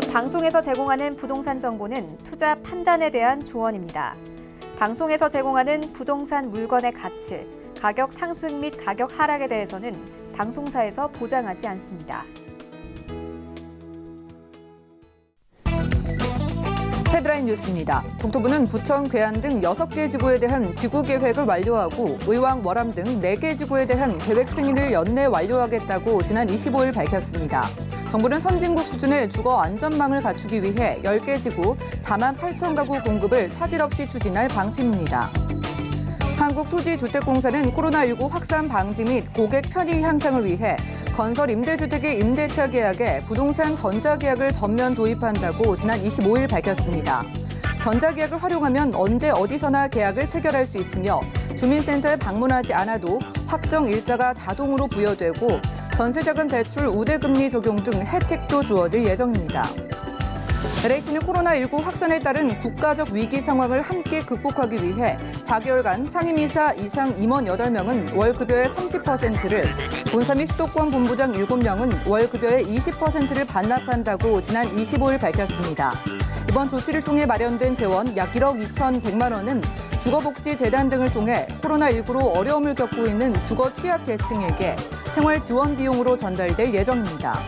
본 방송에서 제공하는 부동산 정보는 투자 판단에 대한 조언입니다. 방송에서 제공하는 부동산 물건의 가치, 가격 상승 및 가격 하락에 대해서는 방송사에서 보장하지 않습니다. 헤드라인 뉴스입니다. 국토부는 부천, 괴안 등 6개 지구에 대한 지구 계획을 완료하고 의왕, 월암 등 4개 지구에 대한 계획 승인을 연내 완료하겠다고 지난 25일 밝혔습니다. 정부는 선진국 수준의 주거 안전망을 갖추기 위해 10개 지구 4만 8천 가구 공급을 차질 없이 추진할 방침입니다. 한국토지주택공사는 코로나19 확산 방지 및 고객 편의 향상을 위해 건설 임대주택의 임대차 계약에 부동산 전자계약을 전면 도입한다고 지난 25일 밝혔습니다. 전자계약을 활용하면 언제 어디서나 계약을 체결할 수 있으며 주민센터에 방문하지 않아도 확정 일자가 자동으로 부여되고 전세자금 대출 우대금리 적용 등 혜택도 주어질 예정입니다. LH는 코로나19 확산에 따른 국가적 위기 상황을 함께 극복하기 위해 4개월간 상임이사 이상 임원 8명은 월급여의 30%를, 본사 및 수도권 본부장 7명은 월급여의 20%를 반납한다고 지난 25일 밝혔습니다. 이번 조치를 통해 마련된 재원 약 1억 2,100만 원은 주거복지재단 등을 통해 코로나19로 어려움을 겪고 있는 주거 취약 계층에게 생활 지원 비용으로 전달될 예정입니다.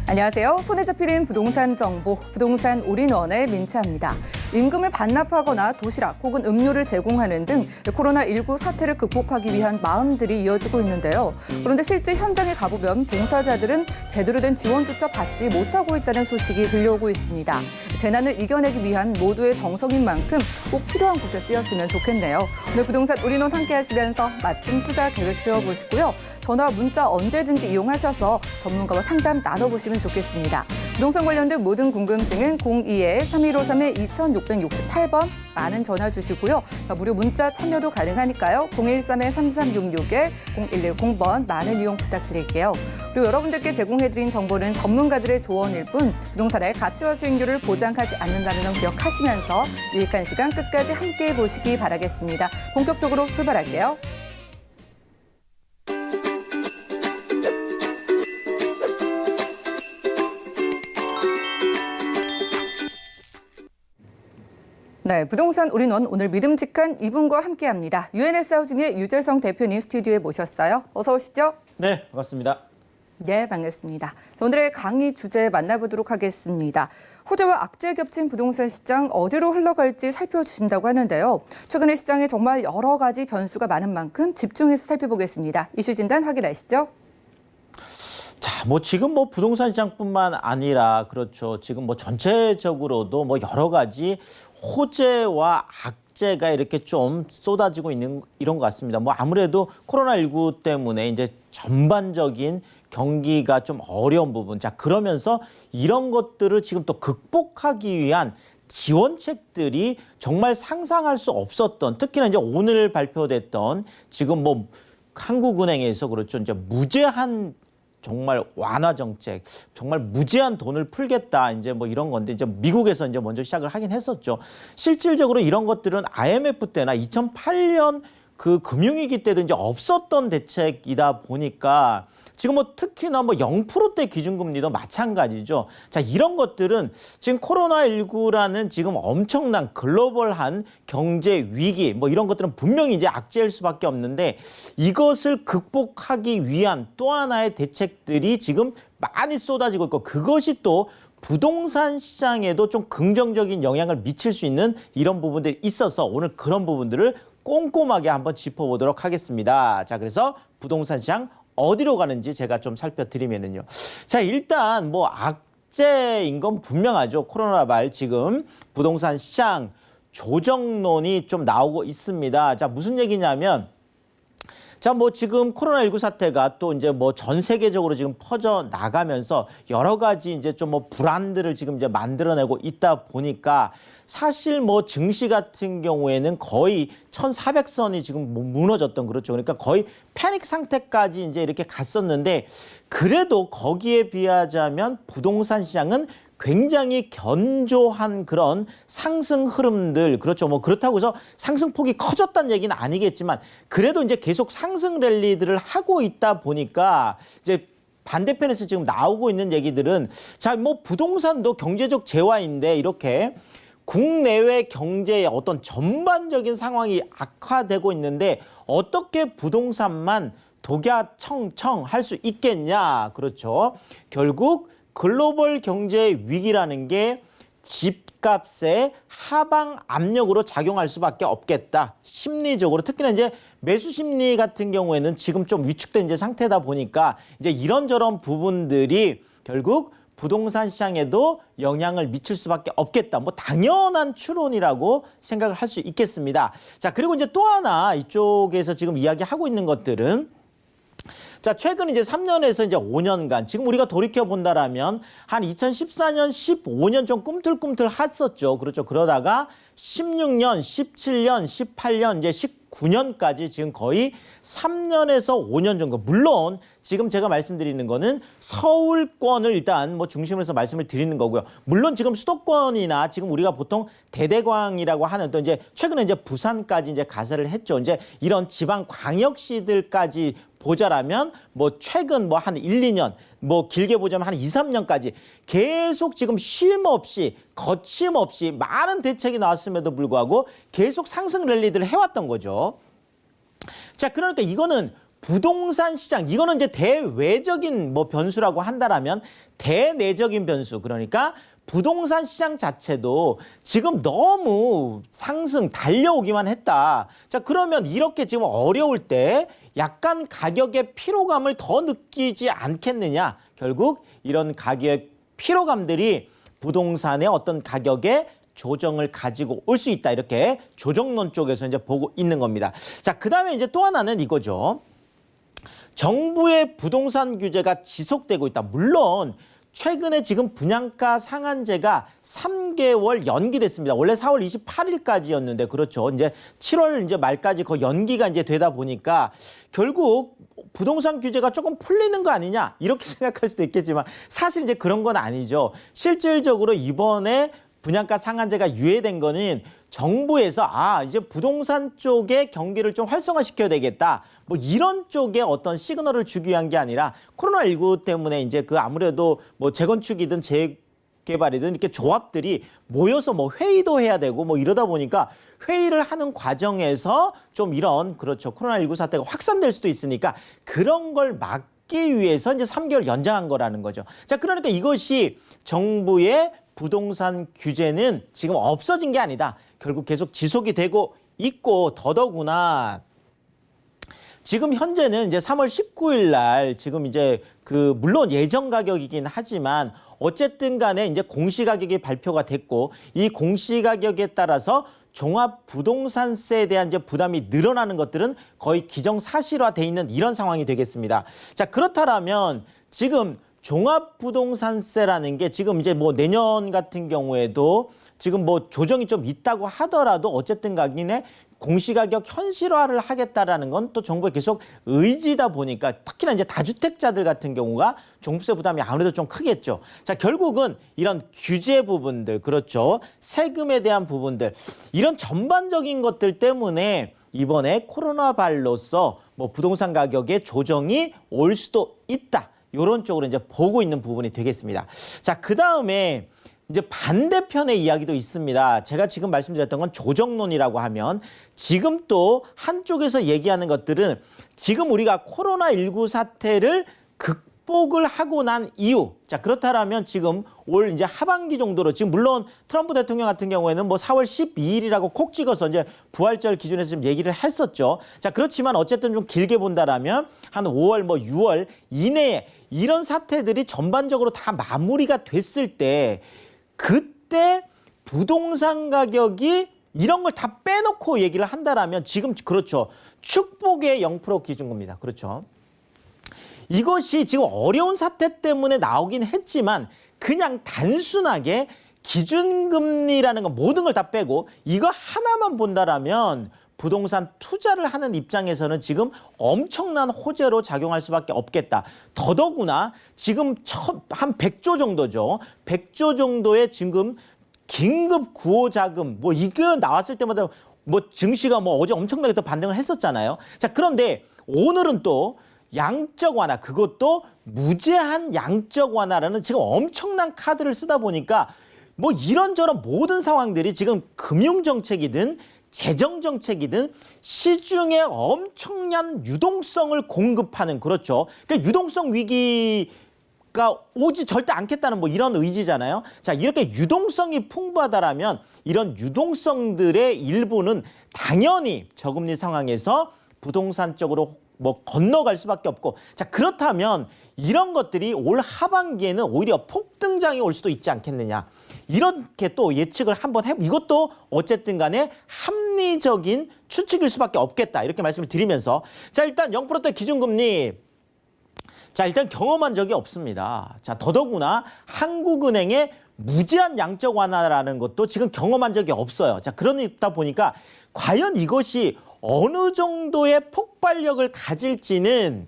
안녕하세요. 손에 잡히는 부동산 정보, 부동산 올인원의 민채입니다. 임금을 반납하거나 도시락 혹은 음료를 제공하는 등 코로나19 사태를 극복하기 위한 마음들이 이어지고 있는데요. 그런데 실제 현장에 가보면 봉사자들은 제대로 된 지원조차 받지 못하고 있다는 소식이 들려오고 있습니다. 재난을 이겨내기 위한 모두의 정성인 만큼 꼭 필요한 곳에 쓰였으면 좋겠네요. 오늘 부동산 올인원 함께 하시면서 마침 투자 계획 세워보시고요. 전화, 문자 언제든지 이용하셔서 전문가와 상담 나눠보시면 좋겠습니다. 부동산 관련된 모든 궁금증은 02-3153-2668번 많은 전화 주시고요. 무료 문자 참여도 가능하니까요. 013-3366-0110번 많은 이용 부탁드릴게요. 그리고 여러분들께 제공해드린 정보는 전문가들의 조언일 뿐 부동산의 가치와 수익률을 보장하지 않는다는 점 기억하시면서 유익한 시간 끝까지 함께해 보시기 바라겠습니다. 본격적으로 출발할게요. 네, 부동산 올인원 오늘 믿음직한 이분과 함께합니다. UNS 하우징의 유재성 대표님 스튜디오에 모셨어요. 어서 오시죠. 네, 반갑습니다. 네, 반갑습니다. 오늘의 강의 주제 만나보도록 하겠습니다. 호재와 악재 겹친 부동산 시장 어디로 흘러갈지 살펴주신다고 하는데요. 최근에 시장에 정말 여러 가지 변수가 많은 만큼 집중해서 살펴보겠습니다. 이슈 진단 확인하시죠. 자, 지금 부동산 시장뿐만 아니라 그렇죠. 지금 전체적으로도 여러 가지 호재와 악재가 이렇게 좀 쏟아지고 있는 이런 것 같습니다. 아무래도 코로나19 때문에 이제 전반적인 경기가 좀 어려운 부분. 자, 그러면서 이런 것들을 지금 또 극복하기 위한 지원책들이 정말 상상할 수 없었던, 특히나 이제 오늘 발표됐던 지금 한국은행에서 그렇죠. 이제 무제한 정말 완화 정책, 정말 무제한 돈을 풀겠다, 이제 이런 건데, 이제 미국에서 이제 먼저 시작을 하긴 했었죠. 실질적으로 이런 것들은 IMF 때나 2008년 그 금융위기 때도 이제 없었던 대책이다 보니까 지금 특히나 0%대 기준금리도 마찬가지죠. 자, 이런 것들은 지금 코로나19라는 지금 엄청난 글로벌한 경제 위기, 이런 것들은 분명히 이제 악재일 수밖에 없는데 이것을 극복하기 위한 또 하나의 대책들이 지금 많이 쏟아지고 있고 그것이 또 부동산 시장에도 좀 긍정적인 영향을 미칠 수 있는 이런 부분들이 있어서 오늘 그런 부분들을 꼼꼼하게 한번 짚어보도록 하겠습니다. 자, 그래서 부동산 시장 어디로 가는지 제가 좀 살펴드리면은요. 자, 일단 악재인 건 분명하죠. 코로나 말 지금 부동산 시장 조정론이 좀 나오고 있습니다. 자, 무슨 얘기냐면 자, 지금 코로나19 사태가 또 이제 전 세계적으로 지금 퍼져 나가면서 여러 가지 이제 좀 불안들을 지금 이제 만들어내고 있다 보니까 사실 증시 같은 경우에는 거의 1,400선이 지금 무너졌던 그렇죠. 그러니까 거의 패닉 상태까지 이제 이렇게 갔었는데 그래도 거기에 비하자면 부동산 시장은 굉장히 견조한 그런 상승 흐름들, 그렇죠. 뭐 그렇다고 해서 상승폭이 커졌다는 얘기는 아니겠지만 그래도 이제 계속 상승 랠리들을 하고 있다 보니까 이제 반대편에서 지금 나오고 있는 얘기들은 자, 뭐 부동산도 경제적 재화인데 이렇게 국내외 경제의 어떤 전반적인 상황이 악화되고 있는데 어떻게 부동산만 독야청청 할 수 있겠냐. 그렇죠. 결국 글로벌 경제 위기라는 게 집값의 하방 압력으로 작용할 수밖에 없겠다. 심리적으로 특히나 이제 매수 심리 같은 경우에는 지금 좀 위축된 이제 상태다 보니까 이제 이런저런 부분들이 결국 부동산 시장에도 영향을 미칠 수밖에 없겠다. 뭐 당연한 추론이라고 생각을 할 수 있겠습니다. 자, 그리고 이제 또 하나 이쪽에서 지금 이야기하고 있는 것들은 자, 최근 이제 3년에서 이제 5년간 지금 우리가 돌이켜 본다라면 한 2014년, 15년 좀 꿈틀꿈틀 했었죠. 그렇죠. 그러다가 16년, 17년, 18년, 이제 19년까지 지금 거의 3년에서 5년 정도. 물론 지금 제가 말씀드리는 거는 서울권을 일단 뭐 중심으로 해서 말씀을 드리는 거고요. 물론 지금 수도권이나 지금 우리가 보통 대대광이라고 하는 또 이제 최근에 이제 부산까지 이제 가세를 했죠. 이제 이런 지방 광역시들까지 보자라면 뭐 최근 뭐 한 1, 2년 뭐 길게 보자면 한 2, 3년까지 계속 지금 쉼 없이 거침없이 많은 대책이 나왔음에도 불구하고 계속 상승 랠리들을 해왔던 거죠. 자, 그러니까 이거는 부동산 시장, 이거는 이제 대외적인 뭐 변수라고 한다라면 대내적인 변수, 그러니까 부동산 시장 자체도 지금 너무 상승 달려오기만 했다. 자, 그러면 이렇게 지금 어려울 때 약간 가격의 피로감을 더 느끼지 않겠느냐. 결국 이런 가격의 피로감들이 부동산의 어떤 가격의 조정을 가지고 올 수 있다. 이렇게 조정론 쪽에서 이제 보고 있는 겁니다. 자, 그다음에 이제 또 하나는 이거죠. 정부의 부동산 규제가 지속되고 있다. 물론 최근에 지금 분양가 상한제가 3개월 연기됐습니다. 원래 4월 28일까지였는데 그렇죠. 이제 7월 이제 말까지 거의 연기가 이제 되다 보니까 결국 부동산 규제가 조금 풀리는 거 아니냐 이렇게 생각할 수도 있겠지만 사실 이제 그런 건 아니죠. 실질적으로 이번에 분양가 상한제가 유예된 거는 정부에서 이제 부동산 쪽의 경기를 좀 활성화시켜야 되겠다. 뭐 이런 쪽에 어떤 시그널을 주기 위한 게 아니라 코로나19 때문에 이제 그 아무래도 뭐 재건축이든 재개발이든 이렇게 조합들이 모여서 뭐 회의도 해야 되고 뭐 이러다 보니까 회의를 하는 과정에서 좀 이런 그렇죠. 코로나19 사태가 확산될 수도 있으니까 그런 걸 막기 위해서 이제 3개월 연장한 거라는 거죠. 자, 그러니까 이것이 정부의 부동산 규제는 지금 없어진 게 아니다. 결국 계속 지속이 되고 있고 더더구나 지금 현재는 이제 3월 19일 날 지금 이제 그 물론 예정 가격이긴 하지만 어쨌든 간에 이제 공시 가격이 발표가 됐고 이 공시 가격에 따라서 종합 부동산세에 대한 이제 부담이 늘어나는 것들은 거의 기정사실화돼 있는 이런 상황이 되겠습니다. 자, 그렇다면 지금 종합부동산세라는 게 지금 이제 뭐 내년 같은 경우에도 지금 뭐 조정이 좀 있다고 하더라도 어쨌든 간에 공시가격 현실화를 하겠다라는 건 또 정부의 계속 의지다 보니까 특히나 이제 다주택자들 같은 경우가 종부세 부담이 아무래도 좀 크겠죠. 자, 결국은 이런 규제 부분들, 그렇죠. 세금에 대한 부분들, 이런 전반적인 것들 때문에 이번에 코로나발로서 뭐 부동산 가격의 조정이 올 수도 있다. 이런 쪽으로 이제 보고 있는 부분이 되겠습니다. 자, 그 다음에 이제 반대편의 이야기도 있습니다. 제가 지금 말씀드렸던 건 조정론이라고 하면 지금 또 한쪽에서 얘기하는 것들은 지금 우리가 코로나19 사태를 극복을 하고 난 이후, 자, 그렇다면 지금 올 이제 하반기 정도로 지금 물론 트럼프 대통령 같은 경우에는 뭐 4월 12일이라고 콕 찍어서 이제 부활절 기준에서 좀 얘기를 했었죠. 자, 그렇지만 어쨌든 좀 길게 본다라면 한 5월 뭐 6월 이내에 이런 사태들이 전반적으로 다 마무리가 됐을 때 그때 부동산 가격이 이런 걸 다 빼놓고 얘기를 한다라면 지금 그렇죠. 축복의 0% 기준금리다. 그렇죠. 이것이 지금 어려운 사태 때문에 나오긴 했지만 그냥 단순하게 기준금리라는 건 모든 걸 다 빼고 이거 하나만 본다라면 부동산 투자를 하는 입장에서는 지금 엄청난 호재로 작용할 수밖에 없겠다. 더더구나 지금 한 100조 정도죠. 100조 정도의 지금 긴급 구호 자금 뭐 이거 나왔을 때마다 뭐 증시가 뭐 어제 엄청나게 또 반등을 했었잖아요. 자, 그런데 오늘은 또 양적 완화, 그것도 무제한 양적 완화라는 지금 엄청난 카드를 쓰다 보니까 뭐 이런저런 모든 상황들이 지금 금융정책이든 재정정책이든 시중에 엄청난 유동성을 공급하는, 그렇죠. 그러니까 유동성 위기가 오지 절대 않겠다는 뭐 이런 의지잖아요. 자, 이렇게 유동성이 풍부하다라면 이런 유동성들의 일부는 당연히 저금리 상황에서 부동산 쪽으로 뭐 건너갈 수밖에 없고, 자, 그렇다면 이런 것들이 올 하반기에는 오히려 폭등장이 올 수도 있지 않겠느냐. 이렇게 또 예측을 한번 이것도 어쨌든 간에 합리적인 추측일 수밖에 없겠다. 이렇게 말씀을 드리면서, 자, 일단 0%대 기준금리, 자, 일단 경험한 적이 없습니다. 자, 더더구나 한국은행의 무제한 양적 완화라는 것도 지금 경험한 적이 없어요. 자, 그러다 보니까 과연 이것이 어느 정도의 폭발력을 가질지는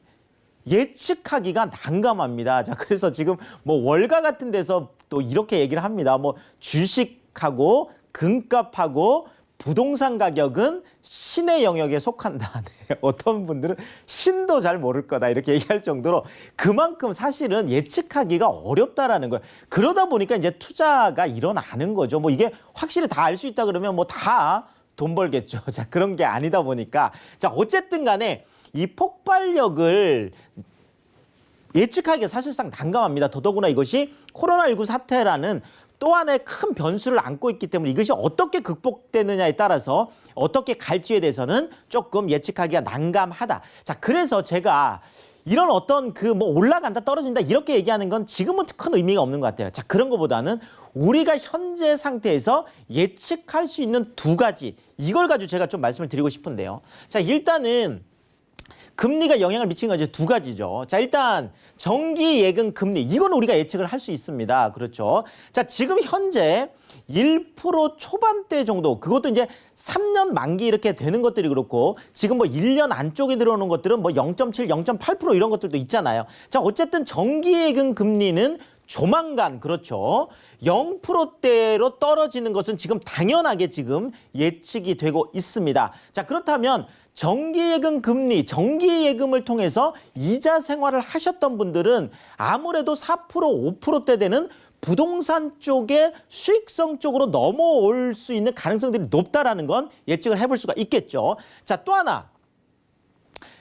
예측하기가 난감합니다. 자, 그래서 지금 뭐 월가 같은 데서 또 이렇게 얘기를 합니다. 뭐 주식하고 금값하고 부동산 가격은 신의 영역에 속한다. 네, 어떤 분들은 신도 잘 모를 거다 이렇게 얘기할 정도로 그만큼 사실은 예측하기가 어렵다라는 거예요. 그러다 보니까 이제 투자가 일어나는 거죠. 뭐 이게 확실히 다 알 수 있다 그러면 뭐 다 돈 벌겠죠. 자, 그런 게 아니다 보니까, 자, 어쨌든 간에 이 폭발력을 예측하기가 사실상 난감합니다. 더더구나 이것이 코로나19 사태라는 또 하나의 큰 변수를 안고 있기 때문에 이것이 어떻게 극복되느냐에 따라서 어떻게 갈지에 대해서는 조금 예측하기가 난감하다. 자, 그래서 제가 이런 어떤 그 뭐 올라간다 떨어진다 이렇게 얘기하는 건 지금은 큰 의미가 없는 것 같아요. 자, 그런 것보다는 우리가 현재 상태에서 예측할 수 있는 두 가지, 이걸 가지고 제가 좀 말씀을 드리고 싶은데요. 자, 일단은 금리가 영향을 미치는 건 이제 두 가지죠. 자, 일단 정기 예금 금리, 이건 우리가 예측을 할 수 있습니다. 그렇죠. 자, 지금 현재 1% 초반대 정도, 그것도 이제 3년 만기 이렇게 되는 것들이 그렇고, 지금 뭐 1년 안쪽에 들어오는 것들은 뭐 0.7, 0.8% 이런 것들도 있잖아요. 자, 어쨌든 정기예금 금리는 조만간, 그렇죠, 0%대로 떨어지는 것은 지금 당연하게 지금 예측이 되고 있습니다. 자, 그렇다면 정기예금 금리, 정기예금을 통해서 이자 생활을 하셨던 분들은 아무래도 4%, 5%대 되는 부동산 쪽의 수익성 쪽으로 넘어올 수 있는 가능성들이 높다라는 건 예측을 해볼 수가 있겠죠. 자, 또 하나.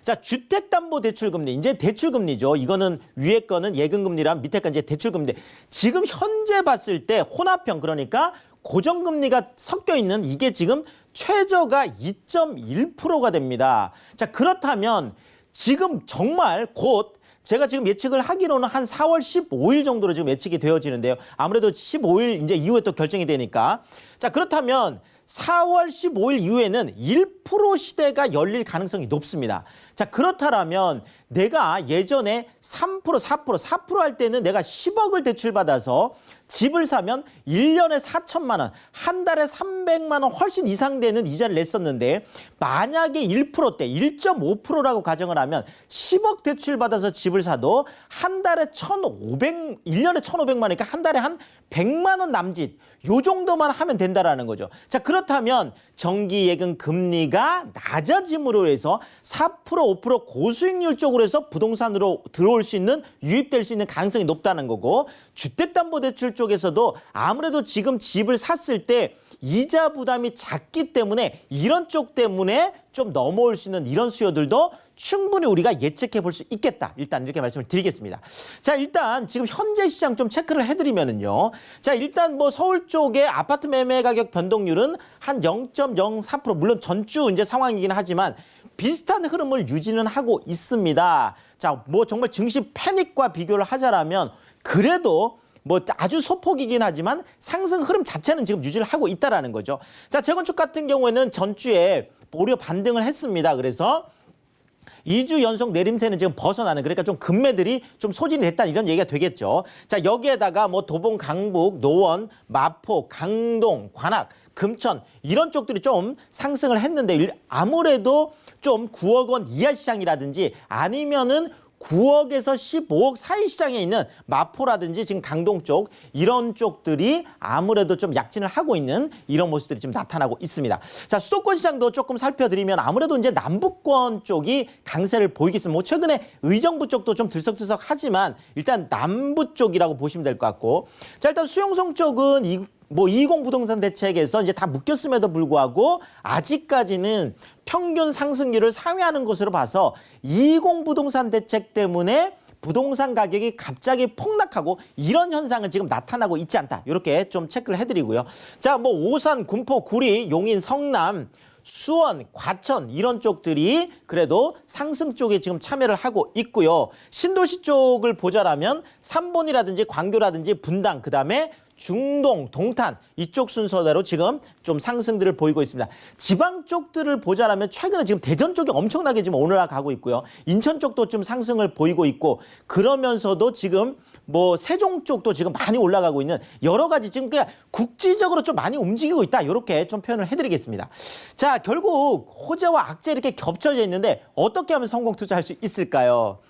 자, 주택담보대출금리, 이제 대출금리죠. 이거는 위에 거는 예금금리랑 밑에 거 이제 대출금리. 지금 현재 봤을 때 혼합형, 그러니까 고정금리가 섞여 있는 이게 지금 최저가 2.1%가 됩니다. 자, 그렇다면 지금 정말 곧 제가 지금 예측을 하기로는 한 4월 15일 정도로 지금 예측이 되어지는데요. 아무래도 15일 이제 이후에 또 결정이 되니까. 자, 그렇다면 4월 15일 이후에는 1% 시대가 열릴 가능성이 높습니다. 자, 그렇다면 내가 예전에 3%, 4% 할 때는 내가 10억을 대출받아서 집을 사면 1년에 4천만 원, 한 달에 300만 원 훨씬 이상 되는 이자를 냈었는데, 만약에 1%대, 1.5%라고 가정을 하면 10억 대출받아서 집을 사도 한 달에 1년에 1,500만 원이니까 한 달에 한 100만 원 남짓, 요 정도만 하면 된다라는 거죠. 자, 그렇다면 정기예금 금리가 낮아짐으로 해서 4%, 5% 고수익률 쪽으로 해서 부동산으로 들어올 수 있는, 유입될 수 있는 가능성이 높다는 거고, 주택담보대출 쪽에서도 아무래도 지금 집을 샀을 때 이자 부담이 작기 때문에 이런 쪽 때문에 좀 넘어올 수 있는 이런 수요들도 충분히 우리가 예측해 볼 수 있겠다. 일단 이렇게 말씀을 드리겠습니다. 자, 일단 지금 현재 시장 좀 체크를 해드리면은요. 자, 일단 뭐 서울 쪽의 아파트 매매 가격 변동률은 한 0.04%, 물론 전주 이제 상황이긴 하지만 비슷한 흐름을 유지는 하고 있습니다. 자, 뭐 정말 증시 패닉과 비교를 하자라면 그래도 뭐 아주 소폭이긴 하지만 상승 흐름 자체는 지금 유지를 하고 있다라는 거죠. 자, 재건축 같은 경우에는 전주에 오히려 반등을 했습니다. 그래서 2주 연속 내림세는 지금 벗어나는, 그러니까 좀 금매들이 좀 소진이 됐다 이런 얘기가 되겠죠. 자, 여기에다가 뭐 도봉, 강북, 노원, 마포, 강동, 관악, 금천 이런 쪽들이 좀 상승을 했는데 아무래도 좀 9억 원 이하 시장이라든지 아니면은 9억에서 15억 사이 시장에 있는 마포라든지 지금 강동 쪽 이런 쪽들이 아무래도 좀 약진을 하고 있는 이런 모습들이 지금 나타나고 있습니다. 자, 수도권 시장도 조금 살펴드리면 아무래도 이제 남부권 쪽이 강세를 보이겠습니다. 뭐 최근에 의정부 쪽도 좀 들썩들썩하지만 일단 남부 쪽이라고 보시면 될 것 같고, 자, 일단 수용성 쪽은 20 부동산 대책에서 이제 다 묶였음에도 불구하고 아직까지는 평균 상승률을 상회하는 것으로 봐서 20 부동산 대책 때문에 부동산 가격이 갑자기 폭락하고 이런 현상은 지금 나타나고 있지 않다. 이렇게 좀 체크를 해드리고요. 자, 뭐 오산, 군포, 구리, 용인, 성남, 수원, 과천 이런 쪽들이 그래도 상승 쪽에 지금 참여를 하고 있고요. 신도시 쪽을 보자라면 삼본이라든지 광교라든지 분당, 그다음에 중동, 동탄 이쪽 순서대로 지금 좀 상승들을 보이고 있습니다. 지방 쪽들을 보자라면 최근에 지금 대전 쪽이 엄청나게 지금 올라가고 있고요. 인천 쪽도 좀 상승을 보이고 있고, 그러면서도 지금 뭐 세종 쪽도 지금 많이 올라가고 있는 여러 가지 지금 그냥 국지적으로 좀 많이 움직이고 있다. 이렇게 좀 표현을 해드리겠습니다. 자, 결국 호재와 악재 이렇게 겹쳐져 있는데 어떻게 하면 성공 투자할 수 있을까요?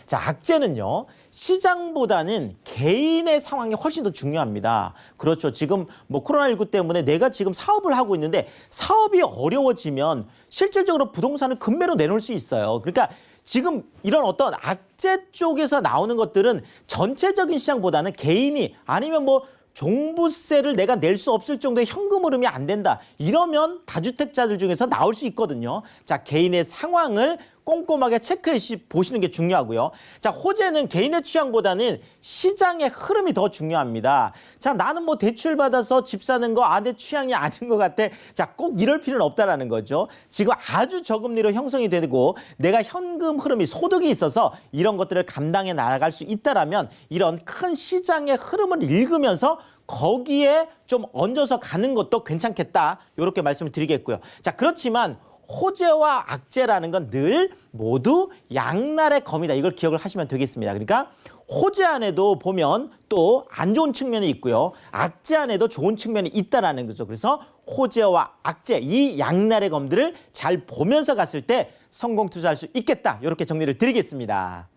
자, 악재는요, 시장보다는 개인의 상황이 훨씬 더 중요합니다. 그렇죠. 지금 뭐 코로나19 때문에 내가 지금 사업을 하고 있는데 사업이 어려워지면 실질적으로 부동산을 급매로 내놓을 수 있어요. 그러니까 지금 이런 어떤 악재 쪽에서 나오는 것들은 전체적인 시장보다는 개인이 아니면 뭐 종부세를 내가 낼 수 없을 정도의 현금 흐름이 안 된다. 이러면 다주택자들 중에서 나올 수 있거든요. 자, 개인의 상황을 꼼꼼하게 체크해 보시는 게 중요하고요. 자, 호재는 개인의 취향보다는 시장의 흐름이 더 중요합니다. 자, 나는 뭐 대출 받아서 집 사는 거 내 취향이 아닌 것 같아. 자, 꼭 이럴 필요는 없다라는 거죠. 지금 아주 저금리로 형성이 되고 내가 현금 흐름이 소득이 있어서 이런 것들을 감당해 나갈 수 있다라면 이런 큰 시장의 흐름을 읽으면서 거기에 좀 얹어서 가는 것도 괜찮겠다. 이렇게 말씀을 드리겠고요. 자, 그렇지만 호재와 악재라는 건 늘 모두 양날의 검이다. 이걸 기억을 하시면 되겠습니다. 그러니까 호재 안에도 보면 또 안 좋은 측면이 있고요. 악재 안에도 좋은 측면이 있다라는 거죠. 그래서 호재와 악재, 이 양날의 검들을 잘 보면서 갔을 때 성공 투자할 수 있겠다. 이렇게 정리를 드리겠습니다.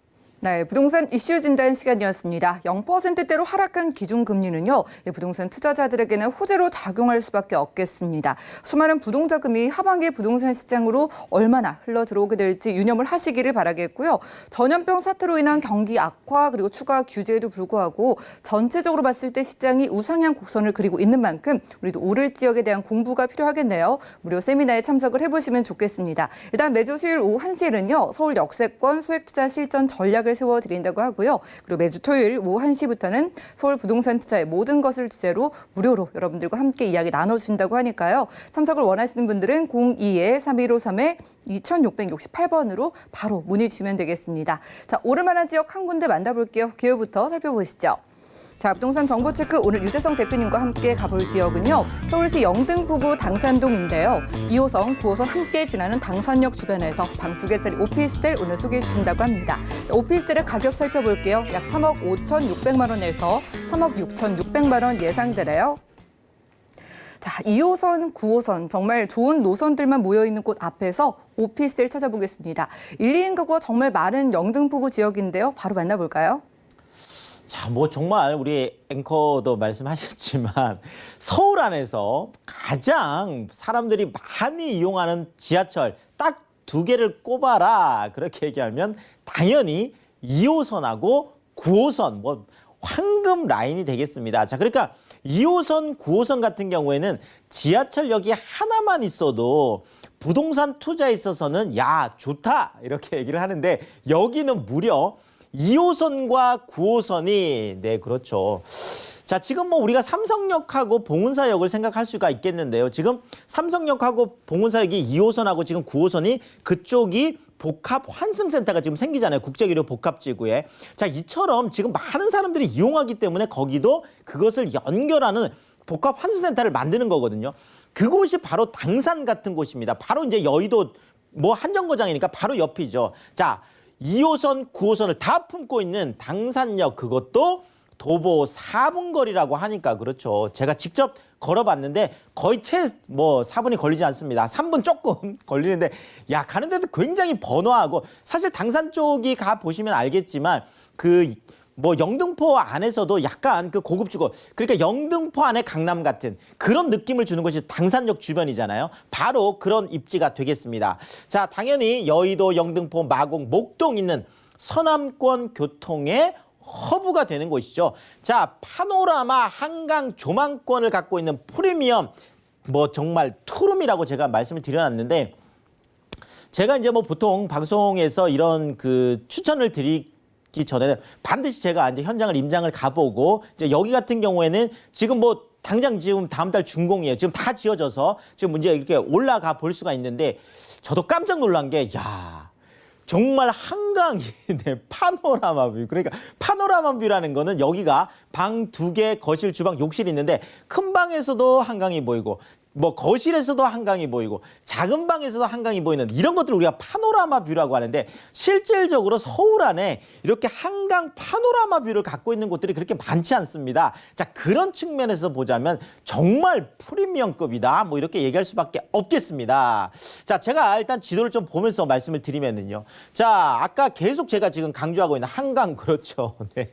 네, 부동산 이슈 진단 시간이었습니다. 0%대로 하락한 기준금리는요, 부동산 투자자들에게는 호재로 작용할 수밖에 없겠습니다. 수많은 부동자금이 하반기 부동산 시장으로 얼마나 흘러 들어오게 될지 유념을 하시기를 바라겠고요. 전염병 사태로 인한 경기 악화 그리고 추가 규제에도 불구하고 전체적으로 봤을 때 시장이 우상향 곡선을 그리고 있는 만큼 우리도 오를 지역에 대한 공부가 필요하겠네요. 무료 세미나에 참석을 해보시면 좋겠습니다. 일단 매주 수요일 오후 1시에는요, 서울 역세권 소액투자 실전 전략을 세워드린다고 하고요. 그리고 매주 토요일 오후 1시부터는 서울 부동산 투자의 모든 것을 주제로 무료로 여러분들과 함께 이야기 나눠주신다고 하니까요. 참석을 원하시는 분들은 02-3153-2668번으로 바로 문의 주시면 되겠습니다. 자, 오를만한 지역 한 군데 만나볼게요. 기후부터 살펴보시죠. 자, 부동산 정보체크 오늘 유재성 대표님과 함께 가볼 지역은요. 서울시 영등포구 당산동인데요. 2호선, 9호선 함께 지나는 당산역 주변에서 방 2개짜리 오피스텔 오늘 소개해 주신다고 합니다. 자, 오피스텔의 가격 살펴볼게요. 약 3억 5,600만 원에서 3억 6,600만 원 예상되래요. 자, 2호선, 9호선 정말 좋은 노선들만 모여있는 곳 앞에서 오피스텔 찾아보겠습니다. 1, 2인 가구가 정말 많은 영등포구 지역인데요. 바로 만나볼까요? 자, 뭐 정말 우리 앵커도 말씀하셨지만 서울 안에서 가장 사람들이 많이 이용하는 지하철 딱 2개를 꼽아라. 그렇게 얘기하면 당연히 2호선하고 9호선, 뭐 황금 라인이 되겠습니다. 자, 그러니까 2호선, 9호선 같은 경우에는 지하철역이 하나만 있어도 부동산 투자에 있어서는 야, 좋다. 이렇게 얘기를 하는데 여기는 무려 2호선과 9호선이 네, 그렇죠. 자, 지금 뭐 우리가 삼성역하고 봉은사역을 생각할 수가 있겠는데요. 지금 삼성역하고 봉은사역이 2호선하고 지금 9호선이 그쪽이 복합 환승센터가 지금 생기잖아요. 국제기류 복합지구에. 자, 이처럼 지금 많은 사람들이 이용하기 때문에 거기도 그것을 연결하는 복합 환승센터를 만드는 거거든요. 그곳이 바로 당산 같은 곳입니다. 바로 이제 여의도 뭐 한정거장이니까 바로 옆이죠. 자, 2호선, 9호선을 다 품고 있는 당산역, 그것도 도보 4분 거리라고 하니까 그렇죠. 제가 직접 걸어봤는데 거의 채 4분이 걸리지 않습니다. 3분 조금 걸리는데 야 가는데도 굉장히 번화하고 사실 당산 쪽이 가 보시면 알겠지만 영등포 안에서도 약간 그 고급지고 그러니까 영등포 안에 강남 같은 그런 느낌을 주는 것이 당산역 주변이잖아요. 바로 그런 입지가 되겠습니다. 자, 당연히 여의도, 영등포, 마곡, 목동 있는 서남권 교통의 허브가 되는 곳이죠. 자, 파노라마 한강 조망권을 갖고 있는 프리미엄 정말 투룸이라고 제가 말씀을 드려놨는데 제가 이제 보통 방송에서 이런 그 추천을 드리기 전에는 반드시 제가 이제 현장을 임장을 가보고 이제 여기 같은 경우에는 지금 당장 지금 다음 달 준공이에요. 지금 다 지어져서 지금 이제 이렇게 올라가 볼 수가 있는데 저도 깜짝 놀란 게 정말 한강이 파노라마 뷰. 그러니까 파노라마 뷰라는 거는 여기가 방 2개, 거실, 주방, 욕실이 있는데 큰 방에서도 한강이 보이고 거실에서도 한강이 보이고 작은 방에서도 한강이 보이는 이런 것들을 우리가 파노라마 뷰라고 하는데 실질적으로 서울 안에 이렇게 한강 파노라마 뷰를 갖고 있는 곳들이 그렇게 많지 않습니다. 자, 그런 측면에서 보자면 정말 프리미엄급이다. 이렇게 얘기할 수밖에 없겠습니다. 자, 제가 일단 지도를 좀 보면서 말씀을 드리면은요. 자, 아까 계속 제가 지금 강조하고 있는 한강 그렇죠. 네.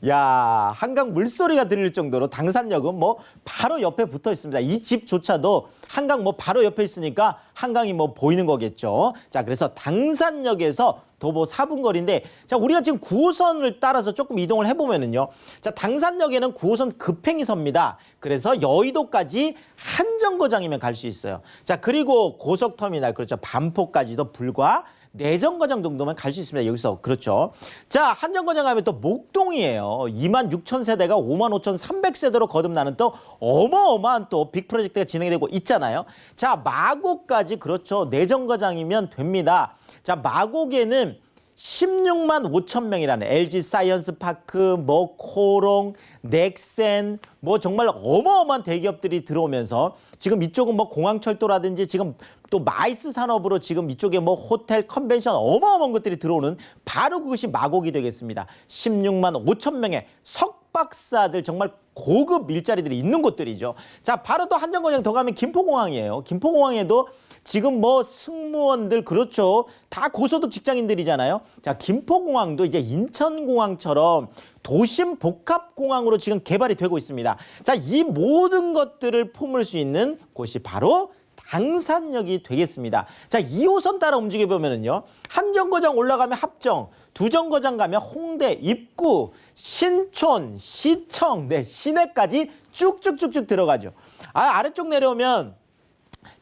야, 한강 물소리가 들릴 정도로 당산역은 바로 옆에 붙어 있습니다. 이 집조차도 한강 바로 옆에 있으니까 한강이 보이는 거겠죠. 자, 그래서 당산역에서 도보 4분 거리인데 자, 우리가 지금 9호선을 따라서 조금 이동을 해보면은요. 자, 당산역에는 9호선 급행이섭니다. 그래서 여의도까지 한 정거장이면 갈 수 있어요. 자, 그리고 고속터미널 그렇죠. 반포까지도 불과 4정거장 정도면 갈 수 있습니다. 여기서 그렇죠. 자, 한 정거장 가면 또 목동이에요. 26,000세대가 55,300세대로 거듭나는 또 어마어마한 또 빅 프로젝트가 진행되고 있잖아요. 자, 마곡까지 그렇죠. 4정거장이면 됩니다. 자, 마곡에는 16만 5천 명이라는 LG 사이언스 파크, 코롱, 넥센, 정말 어마어마한 대기업들이 들어오면서 지금 이쪽은 공항철도라든지 지금 또 마이스 산업으로 지금 이쪽에 호텔, 컨벤션 어마어마한 것들이 들어오는 바로 그것이 마곡이 되겠습니다. 16만 5천 명의 석박사들 정말 고급 일자리들이 있는 곳들이죠. 자, 바로 또 한 정거장 더 가면 김포공항이에요. 김포공항에도 지금 승무원들 그렇죠. 다 고소득 직장인들이잖아요. 자, 김포공항도 이제 인천공항처럼 도심 복합공항으로 지금 개발이 되고 있습니다. 자, 이 모든 것들을 품을 수 있는 곳이 바로 당산역이 되겠습니다. 자, 2호선 따라 움직여 보면은요. 한 정거장 올라가면 합정, 2정거장 가면 홍대, 입구, 신촌, 시청, 시내까지 쭉쭉쭉쭉 들어가죠. 아래쪽 내려오면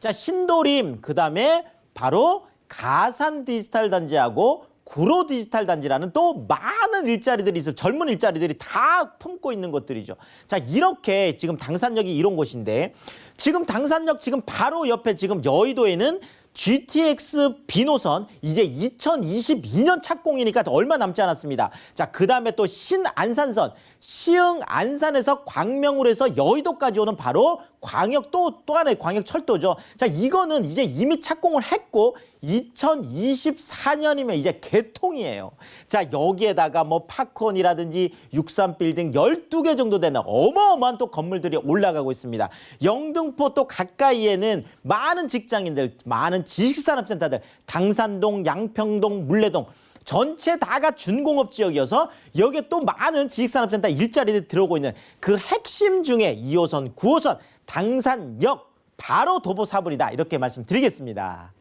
자, 신도림, 그다음에 바로 가산 디지털 단지하고 구로 디지털 단지라는 또 많은 일자리들이 있어요. 젊은 일자리들이 다 품고 있는 것들이죠. 자, 이렇게 지금 당산역이 이런 곳인데 지금 당산역 지금 바로 옆에 지금 여의도에는 GTX 비노선 이제 2022년 착공이니까 얼마 남지 않았습니다. 자, 그다음에 또 신안산선 시흥 안산에서 광명으로 해서 여의도까지 오는 바로 광역 또 하나의 광역철도죠. 자, 이거는 이제 이미 착공을 했고 2024년이면 이제 개통이에요. 자, 여기에다가 팝콘이라든지 63빌딩 12개 정도 되는 어마어마한 또 건물들이 올라가고 있습니다. 영등포 또 가까이에는 많은 직장인들, 많은 지식산업센터들, 당산동, 양평동, 물레동 전체 다가 준공업 지역이어서 여기에 또 많은 지식산업센터 일자리들이 들어오고 있는 그 핵심 중에 2호선, 9호선, 당산역 바로 도보 4분이다. 이렇게 말씀드리겠습니다.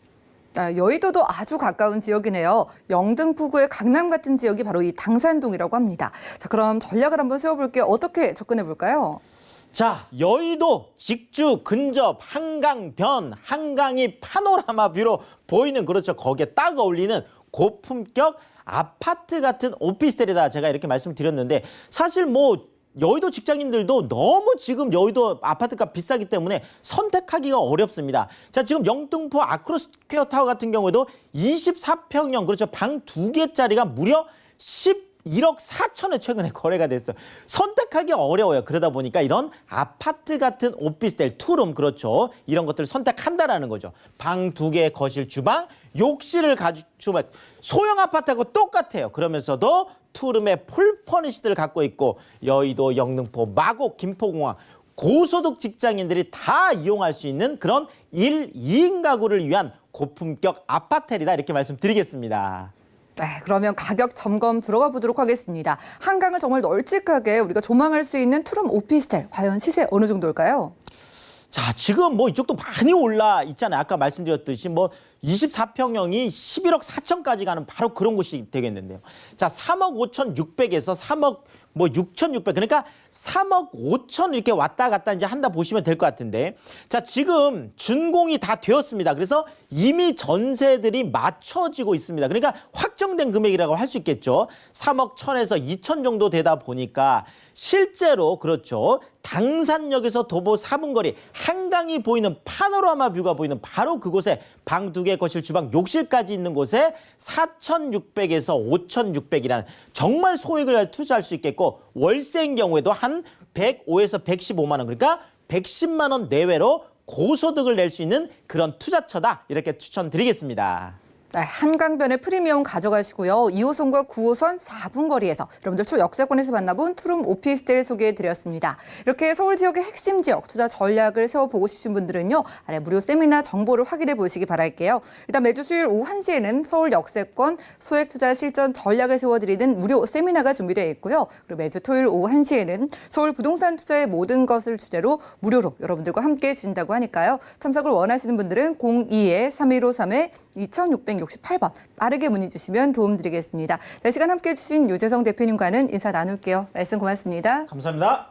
여의도도 아주 가까운 지역이네요. 영등포구의 강남 같은 지역이 바로 이 당산동이라고 합니다. 자, 그럼 전략을 한번 세워볼게요. 어떻게 접근해 볼까요? 자, 여의도 직주 근접 한강변, 한강이 파노라마 뷰로 보이는 그렇죠. 거기에 딱 어울리는 고품격 아파트 같은 오피스텔이다. 제가 이렇게 말씀드렸는데 사실 여의도 직장인들도 너무 지금 여의도 아파트가 비싸기 때문에 선택하기가 어렵습니다. 자, 지금 영등포 아크로스퀘어 타워 같은 경우에도 24평형 그렇죠. 방 2개짜리가 무려 12 1억 4천에 최근에 거래가 됐어요. 선택하기 어려워요. 그러다 보니까 이런 아파트 같은 오피스텔, 투룸 그렇죠. 이런 것들을 선택한다라는 거죠. 방 2개, 거실, 주방, 욕실을 가지고 소형 아파트하고 똑같아요. 그러면서도 투룸의 풀퍼니시드를 갖고 있고 여의도, 영등포, 마곡, 김포공항 고소득 직장인들이 다 이용할 수 있는 그런 1, 2인 가구를 위한 고품격 아파텔이다 이렇게 말씀드리겠습니다. 네, 그러면 가격 점검 들어가 보도록 하겠습니다. 한강을 정말 널찍하게 우리가 조망할 수 있는 투룸 오피스텔, 과연 시세 어느 정도일까요? 자, 지금 뭐 이쪽도 많이 올라 있잖아요. 아까 말씀드렸듯이 뭐 24평형이 11억 4천까지 가는 바로 그런 곳이 되겠는데요. 자, 3억 5천 6백에서 3억 뭐 6,600 그러니까 3억 5천 이렇게 왔다 갔다 이제 한다 보시면 될 것 같은데 자 지금 준공이 다 되었습니다. 그래서 이미 전세들이 맞춰지고 있습니다. 그러니까 확정된 금액이라고 할 수 있겠죠. 3억 1천에서 2천 정도 되다 보니까 실제로 그렇죠. 당산역에서 도보 4분 거리 한강이 보이는 파노라마 뷰가 보이는 바로 그곳에 방 2개 거실 주방 욕실까지 있는 곳에 4,600에서 5,600이라는 정말 소액을 투자할 수 있겠고 월세인 경우에도 한 105에서 115만 원 그러니까 110만 원 내외로 고소득을 낼 수 있는 그런 투자처다 이렇게 추천드리겠습니다. 네, 한강변의 프리미엄 가져가시고요. 2호선과 9호선 4분 거리에서 여러분들 초역세권에서 만나본 투룸 오피스텔 소개해드렸습니다. 이렇게 서울 지역의 핵심 지역 투자 전략을 세워보고 싶으신 분들은요. 아래 무료 세미나 정보를 확인해 보시기 바랄게요. 일단 매주 수요일 오후 1시에는 서울 역세권 소액 투자 실전 전략을 세워드리는 무료 세미나가 준비되어 있고요. 그리고 매주 토요일 오후 1시에는 서울 부동산 투자의 모든 것을 주제로 무료로 여러분들과 함께 해주신다고 하니까요. 참석을 원하시는 분들은 02-3153-2668번 빠르게 문의 주시면 도움드리겠습니다. 네, 시간 함께해 주신 유재성 대표님과는 인사 나눌게요. 말씀 고맙습니다. 감사합니다.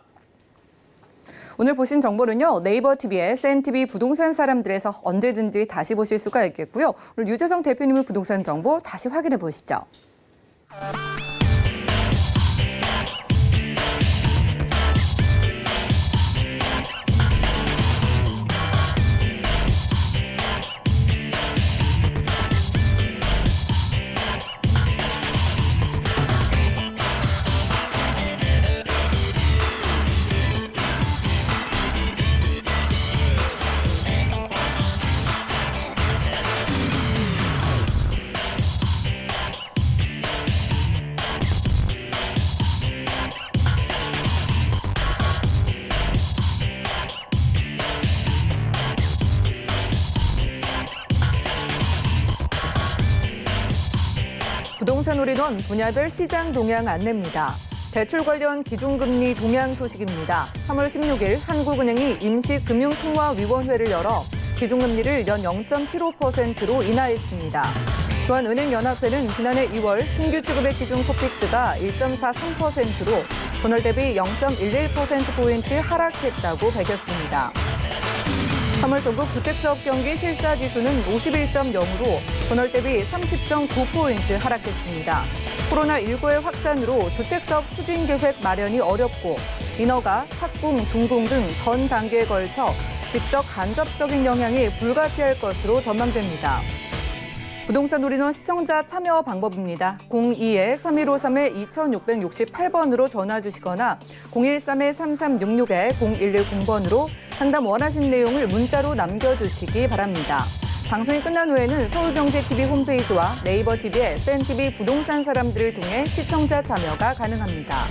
오늘 보신 정보는요. 네이버 TV에 SNTV 부동산 사람들에서 언제든지 다시 보실 수가 있겠고요. 오늘 유재성 대표님의 부동산 정보 다시 확인해 보시죠. 부동산 올인원 분야별 시장 동향 안내입니다. 대출 관련 기준금리 동향 소식입니다. 3월 16일 한국은행이 임시금융통화위원회를 열어 기준금리를 연 0.75%로 인하했습니다. 또한 은행연합회는 지난해 2월 신규 취급액 기준 코픽스가 1.43%로 전월 대비 0.11%포인트 하락했다고 밝혔습니다. 3월 전국 주택사업 경기 실사지수는 51.0으로 전월 대비 30.9포인트 하락했습니다. 코로나19의 확산으로 주택사업 추진계획 마련이 어렵고 인허가, 착공, 준공 등 전 단계에 걸쳐 직접 간접적인 영향이 불가피할 것으로 전망됩니다. 부동산 올인원 시청자 참여 방법입니다. 02-3153-2668번으로 전화 주시거나 013-3366-0110번으로 상담 원하신 내용을 문자로 남겨주시기 바랍니다. 방송이 끝난 후에는 서울경제TV 홈페이지와 네이버 TV의 SNTV 부동산 사람들을 통해 시청자 참여가 가능합니다.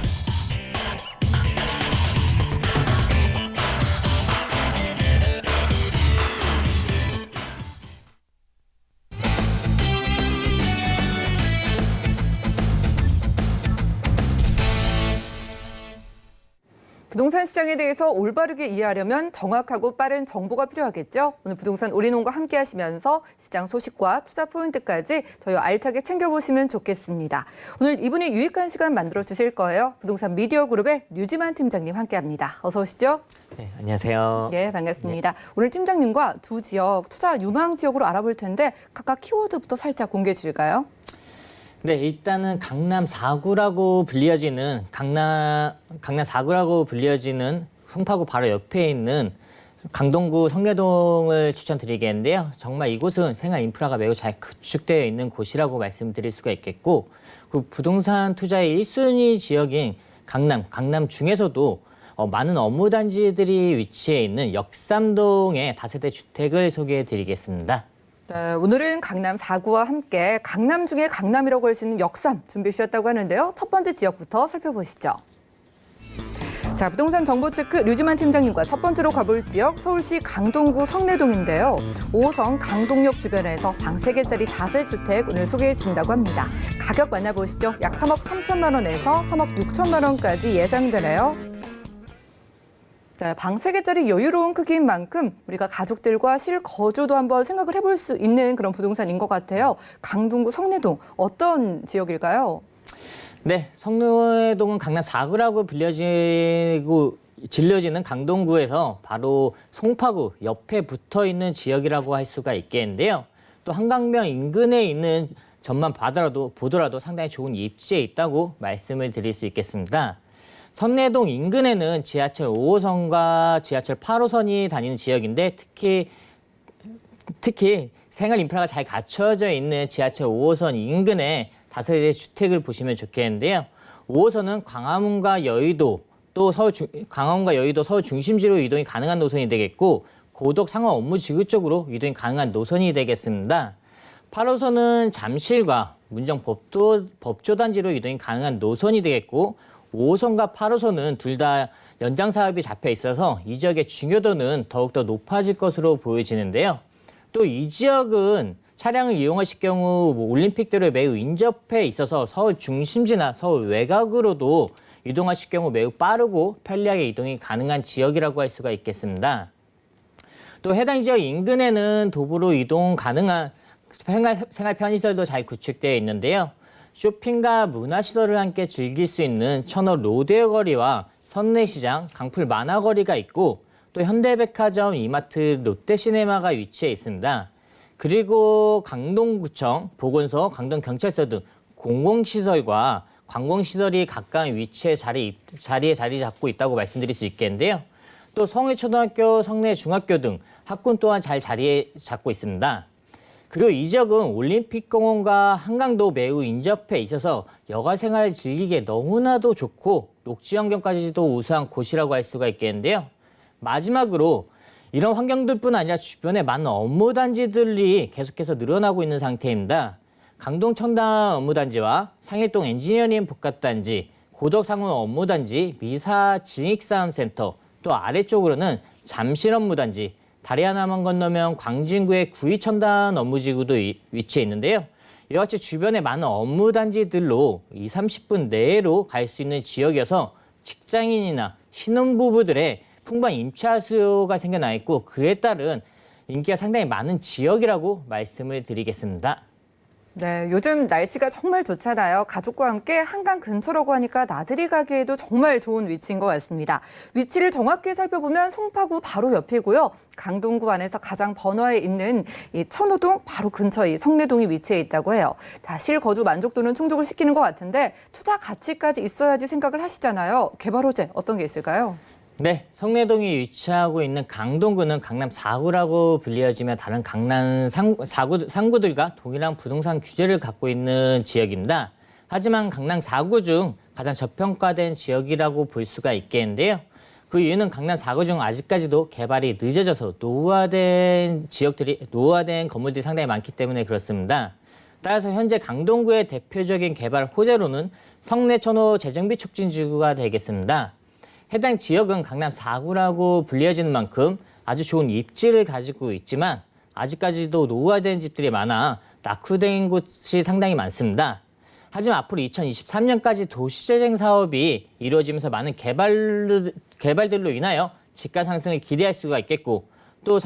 부동산 시장에 대해서 올바르게 이해하려면 정확하고 빠른 정보가 필요하겠죠. 오늘 부동산 올인원과 함께 하시면서 시장 소식과 투자 포인트까지 저희와 알차게 챙겨보시면 좋겠습니다. 오늘 이분이 유익한 시간 만들어 주실 거예요. 부동산 미디어 그룹의 류지만 팀장님 함께합니다. 어서 오시죠. 네, 안녕하세요. 네, 반갑습니다. 오늘 팀장님과 두 지역, 투자 유망 지역으로 알아볼 텐데 각각 키워드부터 살짝 공개해 주실까요? 네, 일단은 강남 4구라고 불리어지는 송파구 바로 옆에 있는 강동구 성내동을 추천드리겠는데요. 정말 이곳은 생활 인프라가 매우 잘 구축되어 있는 곳이라고 말씀드릴 수가 있겠고, 그 부동산 투자의 1순위 지역인 강남 중에서도 많은 업무단지들이 위치해 있는 역삼동의 다세대 주택을 소개해드리겠습니다. 네, 오늘은 강남 4구와 함께 강남 중에 강남이라고 할 수 있는 역삼 준비해 주셨다고 하는데요. 첫 번째 지역부터 살펴보시죠. 자, 부동산 정보 체크 류지만 팀장님과 첫 번째로 가볼 지역 서울시 강동구 성내동인데요. 5호선 강동역 주변에서 방 3개짜리 다세 주택 오늘 소개해 주신다고 합니다. 가격 만나보시죠. 약 3억 3천만 원에서 3억 6천만 원까지 예상되네요. 자, 방 3개짜리 여유로운 크기인 만큼 우리가 가족들과 실거주도 한번 생각을 해볼 수 있는 그런 부동산인 것 같아요. 강동구 성내동 어떤 지역일까요? 네, 성내동은 강남 4구라고 질려지는 강동구에서 바로 송파구 옆에 붙어있는 지역이라고 할 수가 있겠는데요. 또 한강변 인근에 있는 점만 보더라도 상당히 좋은 입지에 있다고 말씀을 드릴 수 있겠습니다. 성내동 인근에는 지하철 5호선과 지하철 8호선이 다니는 지역인데 특히 생활 인프라가 잘 갖춰져 있는 지하철 5호선 인근에 다세대 주택을 보시면 좋겠는데요. 5호선은 광화문과 여의도 서울 중심지로 이동이 가능한 노선이 되겠고, 고덕 상업 업무 지구 쪽으로 이동이 가능한 노선이 되겠습니다. 8호선은 잠실과 문정 법조단지로 이동이 가능한 노선이 되겠고, 5호선과 8호선은 둘 다 연장 사업이 잡혀 있어서 이 지역의 중요도는 더욱더 높아질 것으로 보여지는데요. 또 이 지역은 차량을 이용하실 경우 올림픽대로에 매우 인접해 있어서 서울 중심지나 서울 외곽으로도 이동하실 경우 매우 빠르고 편리하게 이동이 가능한 지역이라고 할 수가 있겠습니다. 또 해당 지역 인근에는 도보로 이동 가능한 생활 편의시설도 잘 구축되어 있는데요. 쇼핑과 문화시설을 함께 즐길 수 있는 천호 로데오 거리와 선내시장, 강풀 만화거리가 있고, 또 현대백화점, 이마트, 롯데시네마가 위치해 있습니다. 그리고 강동구청, 보건소, 강동경찰서 등 공공시설과 관공시설이 가까운 위치에 자리에 자리 잡고 있다고 말씀드릴 수 있겠는데요. 또 성회초등학교, 성내중학교 등 학군 또한 잘 자리에 잡고 있습니다. 그리고 이 지역은 올림픽공원과 한강도 매우 인접해 있어서 여가 생활을 즐기기에 너무나도 좋고 녹지환경까지도 우수한 곳이라고 할 수가 있겠는데요. 마지막으로 이런 환경들뿐 아니라 주변에 많은 업무단지들이 계속해서 늘어나고 있는 상태입니다. 강동 청담 업무단지와 상일동 엔지니어링 복합단지, 고덕 상훈 업무단지, 미사 진익사업센터, 또 아래쪽으로는 잠실 업무단지, 다리 하나만 건너면 광진구의 구이천단 업무지구도 위치해 있는데요. 이와 같이 주변에 많은 업무단지들로 20-30분 내로 갈 수 있는 지역이어서 직장인이나 신혼부부들의 풍부한 임차 수요가 생겨나 있고, 그에 따른 인기가 상당히 많은 지역이라고 말씀을 드리겠습니다. 네, 요즘 날씨가 정말 좋잖아요. 가족과 함께 한강 근처라고 하니까 나들이 가기에도 정말 좋은 위치인 것 같습니다. 위치를 정확히 살펴보면 송파구 바로 옆이고요. 강동구 안에서 가장 번화해 있는 이 천호동 바로 근처에 이 성내동이 위치해 있다고 해요. 자, 실거주 만족도는 충족을 시키는 것 같은데 투자 가치까지 있어야지 생각을 하시잖아요. 개발 호재 어떤 게 있을까요? 네, 성내동이 위치하고 있는 강동구는 강남 4구라고 불리어지며 다른 강남 3구들과 동일한 부동산 규제를 갖고 있는 지역입니다. 하지만 강남 4구 중 가장 저평가된 지역이라고 볼 수가 있겠는데요. 그 이유는 강남 4구 중 아직까지도 개발이 늦어져서 노후화된 건물들이 상당히 많기 때문에 그렇습니다. 따라서 현재 강동구의 대표적인 개발 호재로는 성내천호 재정비 촉진지구가 되겠습니다. 해당 지역은 강남 4구라고 불리어지는 만큼 아주 좋은 입지를 가지고 있지만 아직까지도 노후화된 집들이 많아 낙후된 곳이 상당히 많습니다. 하지만 앞으로 2023년까지 도시재생 사업이 이루어지면서 많은 개발들로 인하여 집가 상승을 기대할 수가 있겠고, 또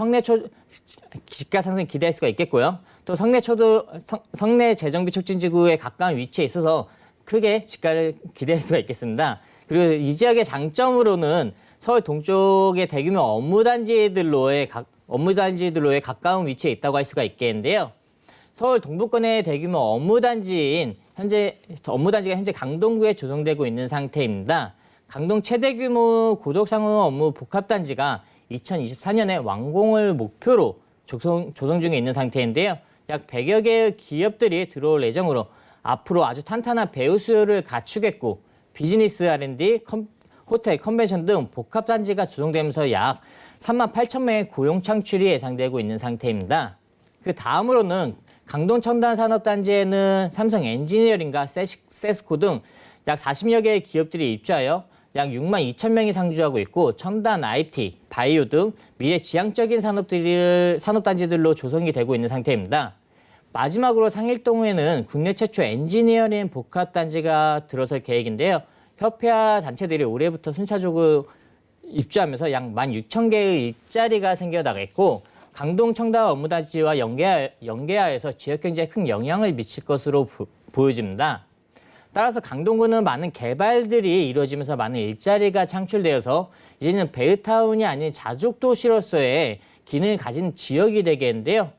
집가 상승을 기대할 수가 있겠고요. 또 성내 재정비 촉진지구에 가까운 위치에 있어서 크게 집가를 기대할 수가 있겠습니다. 그리고 이 지역의 장점으로는 서울 동쪽의 대규모 업무단지들로의 가까운 위치에 있다고 할 수가 있겠는데요. 서울 동부권의 대규모 업무단지가 현재 강동구에 조성되고 있는 상태입니다. 강동 최대 규모 고덕상호 업무 복합단지가 2024년에 완공을 목표로 조성 중에 있는 상태인데요. 약 100여 개의 기업들이 들어올 예정으로 앞으로 아주 탄탄한 배우 수요를 갖추겠고 비즈니스 R&D, 호텔, 컨벤션 등 복합단지가 조성되면서 약 3만 8천 명의 고용 창출이 예상되고 있는 상태입니다. 그 다음으로는 강동 첨단 산업단지에는 삼성 엔지니어링과 세스코 등 약 40여 개의 기업들이 입주하여 약 6만 2천 명이 상주하고 있고 첨단 IT, 바이오 등 미래 지향적인 산업단지들로 조성이 되고 있는 상태입니다. 마지막으로 상일동에는 국내 최초 엔지니어링 복합단지가 들어설 계획인데요. 협회와 단체들이 올해부터 순차적으로 입주하면서 약 16,000개의 일자리가 생겨나겠고 강동 첨단 업무단지와 연계하여서 지역경제에 큰 영향을 미칠 것으로 보여집니다. 따라서 강동구는 많은 개발들이 이루어지면서 많은 일자리가 창출되어서 이제는 베이타운이 아닌 자족도시로서의 기능을 가진 지역이 되겠는데요.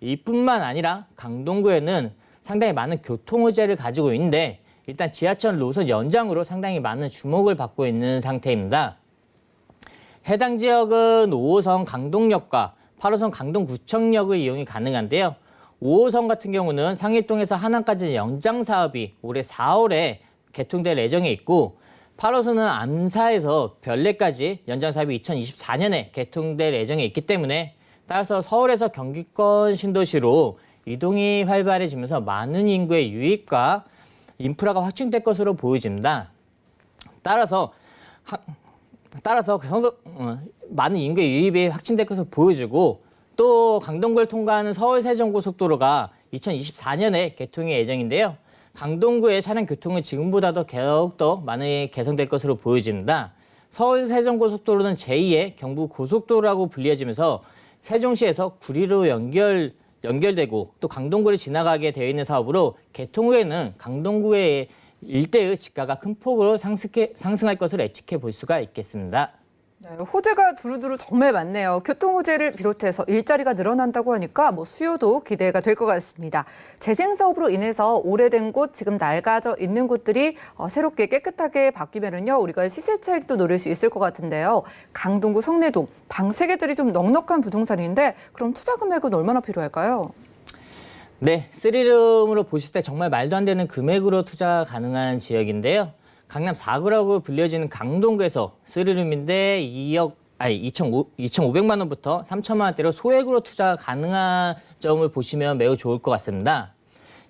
이뿐만 아니라 강동구에는 상당히 많은 교통의제를 가지고 있는데 일단 지하철 노선 연장으로 상당히 많은 주목을 받고 있는 상태입니다. 해당 지역은 5호선 강동역과 8호선 강동구청역을 이용이 가능한데요. 5호선 같은 경우는 상일동에서 한암까지 연장 사업이 올해 4월에 개통될 예정에 있고 8호선은 암사에서 별내까지 연장 사업이 2024년에 개통될 예정에 있기 때문에 따라서 서울에서 경기권 신도시로 이동이 활발해지면서 많은 인구의 유입과 인프라가 확충될 것으로 보여집니다. 따라서 많은 인구의 유입이 확진될 것으로 보여지고 또 강동구를 통과하는 서울 세종고속도로가 2024년에 개통이 예정인데요. 강동구의 차량 교통은 지금보다도 더욱더 많이 개선될 것으로 보여집니다. 서울 세종고속도로는 제2의 경부고속도로라고 불리어지면서 세종시에서 구리로 연결되고 또 강동구를 지나가게 되어 있는 사업으로 개통 후에는 강동구의 일대의 지가가 큰 폭으로 상승할 것을 예측해 볼 수가 있겠습니다. 네, 호재가 두루두루 정말 많네요. 교통 호재를 비롯해서 일자리가 늘어난다고 하니까 수요도 기대가 될 것 같습니다. 재생 사업으로 인해서 오래된 곳, 지금 낡아져 있는 곳들이 새롭게 깨끗하게 바뀌면은요, 우리가 시세 차익도 노릴 수 있을 것 같은데요. 강동구 성내동, 방 3개들이 좀 넉넉한 부동산인데 그럼 투자 금액은 얼마나 필요할까요? 네, 3룸으로 보실 때 정말 말도 안 되는 금액으로 투자 가능한 지역인데요. 강남 4구라고 불려지는 강동구에서 3룸인데 2,500만 원부터 3천만 원대로 소액으로 투자 가능한 점을 보시면 매우 좋을 것 같습니다.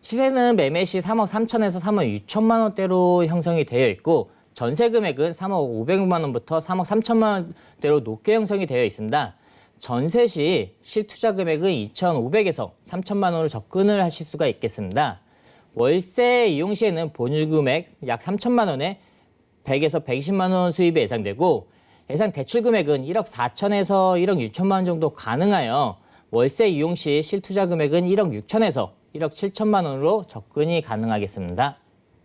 시세는 매매 시 3억 3천에서 3억 6천만 원대로 형성이 되어 있고 전세 금액은 3억 500만 원부터 3억 3천만 원대로 높게 형성이 되어 있습니다. 전세 시 실투자 금액은 2,500에서 3천만 원으로 접근을 하실 수가 있겠습니다. 월세 이용 시에는 본유 금액 약 3천만 원에 100에서 120만 원 수입이 예상되고 예상 대출 금액은 1억 4천에서 1억 6천만 원 정도 가능하여 월세 이용 시 실투자 금액은 1억 6천에서 1억 7천만 원으로 접근이 가능하겠습니다.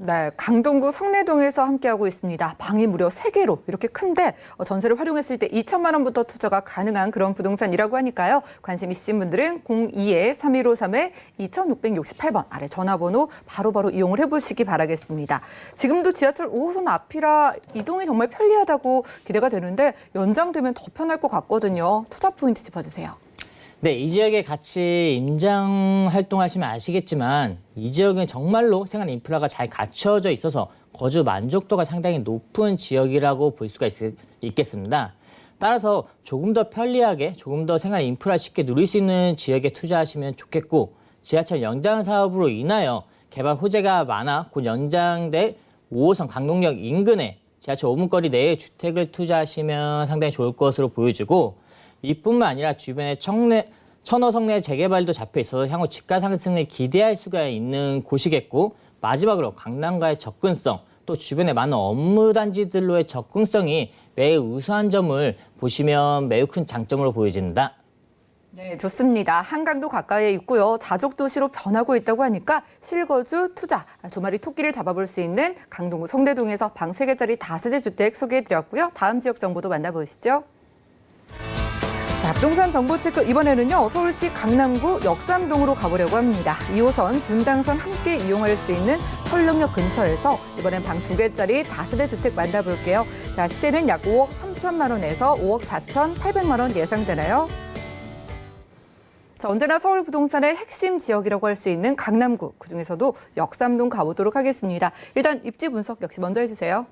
네, 강동구 성내동에서 함께하고 있습니다. 방이 무려 3개로 이렇게 큰데 전세를 활용했을 때 2천만 원부터 투자가 가능한 그런 부동산이라고 하니까요. 관심 있으신 분들은 02-3153-2668번 아래 전화번호 바로바로 이용을 해보시기 바라겠습니다. 지금도 지하철 5호선 앞이라 이동이 정말 편리하다고 기대가 되는데 연장되면 더 편할 것 같거든요. 투자 포인트 짚어주세요. 네, 이 지역에 같이 임장 활동하시면 아시겠지만 이 지역은 정말로 생활 인프라가 잘 갖춰져 있어서 거주 만족도가 상당히 높은 지역이라고 볼 수가 있겠습니다. 따라서 조금 더 편리하게 조금 더 생활 인프라 쉽게 누릴 수 있는 지역에 투자하시면 좋겠고 지하철 연장 사업으로 인하여 개발 호재가 많아 곧 연장될 5호선 강동역 인근에 지하철 5분거리 내에 주택을 투자하시면 상당히 좋을 것으로 보여지고 이뿐만 아니라 주변에 천호 성내 재개발도 잡혀 있어서 향후 집가 상승을 기대할 수가 있는 곳이겠고 마지막으로 강남과의 접근성 또 주변에 많은 업무 단지들로의 접근성이 매우 우수한 점을 보시면 매우 큰 장점으로 보여집니다. 네, 좋습니다. 한강도 가까이에 있고요. 자족도시로 변하고 있다고 하니까 실거주, 투자, 두 마리 토끼를 잡아볼 수 있는 강동구 성내동에서 방 3개짜리 다세대 주택 소개해드렸고요. 다음 지역 정보도 만나보시죠. 자, 부동산 정보체크 이번에는요, 서울시 강남구 역삼동으로 가보려고 합니다. 2호선, 분당선 함께 이용할 수 있는 설릉역 근처에서 이번엔 방 2개짜리 다세대 주택 만나볼게요. 자, 시세는 약 5억 3천만 원에서 5억 4,800만 원 예상되나요? 자, 언제나 서울 부동산의 핵심 지역이라고 할 수 있는 강남구, 그중에서도 역삼동 가보도록 하겠습니다. 일단 입지 분석 역시 먼저 해주세요.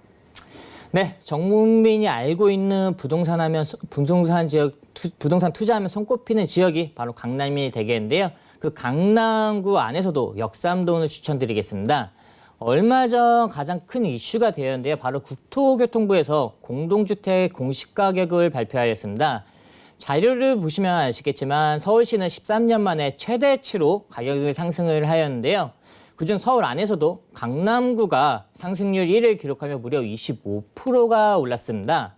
네, 전국민이 알고 있는 부동산 지역, 부동산 투자하면 손꼽히는 지역이 바로 강남이 되겠는데요. 그 강남구 안에서도 역삼동을 추천드리겠습니다. 얼마 전 가장 큰 이슈가 되었는데요. 바로 국토교통부에서 공동주택 공시가격을 발표하였습니다. 자료를 보시면 아시겠지만 서울시는 13년 만에 최대치로 가격을 상승을 하였는데요. 그중 서울 안에서도 강남구가 상승률 1위를 기록하며 무려 25%가 올랐습니다.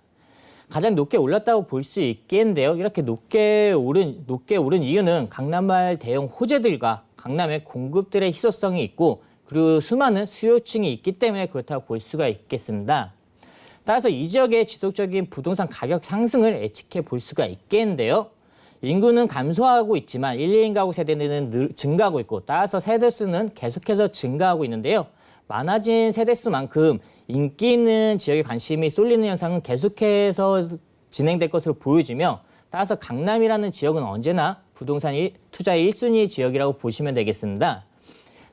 가장 높게 올랐다고 볼 수 있겠는데요. 이렇게 높게 오른 이유는 강남발 대형 호재들과 강남의 공급들의 희소성이 있고 그리고 수많은 수요층이 있기 때문에 그렇다고 볼 수가 있겠습니다. 따라서 이 지역의 지속적인 부동산 가격 상승을 예측해 볼 수가 있겠는데요. 인구는 감소하고 있지만 1, 2인 가구 세대는 증가하고 있고 따라서 세대수는 계속해서 증가하고 있는데요. 많아진 세대수만큼 인기 있는 지역에 관심이 쏠리는 현상은 계속해서 진행될 것으로 보여지며 따라서 강남이라는 지역은 언제나 부동산 투자의 1순위 지역이라고 보시면 되겠습니다.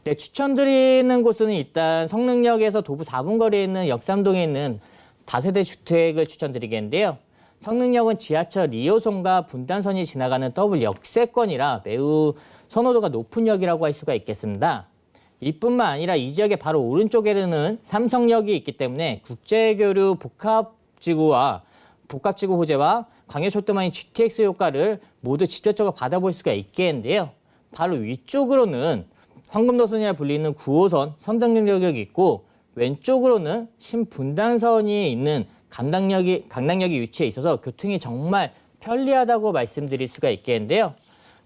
네, 추천드리는 곳은 일단 성능역에서 도보 4분 거리에 있는 역삼동에 있는 다세대 주택을 추천드리겠는데요. 성능역은 지하철 2호선과 분당선이 지나가는 더블 역세권이라 매우 선호도가 높은 역이라고 할 수가 있겠습니다. 이뿐만 아니라 이 지역의 바로 오른쪽에는 삼성역이 있기 때문에 국제교류 복합지구 호재와 광역철도망의 GTX 효과를 모두 직접적으로 받아볼 수가 있겠는데요. 바로 위쪽으로는 황금도선이라 불리는 9호선 선정역이 있고 왼쪽으로는 신분당선이 있는 강남역이 위치해 있어서 교통이 정말 편리하다고 말씀드릴 수가 있겠는데요.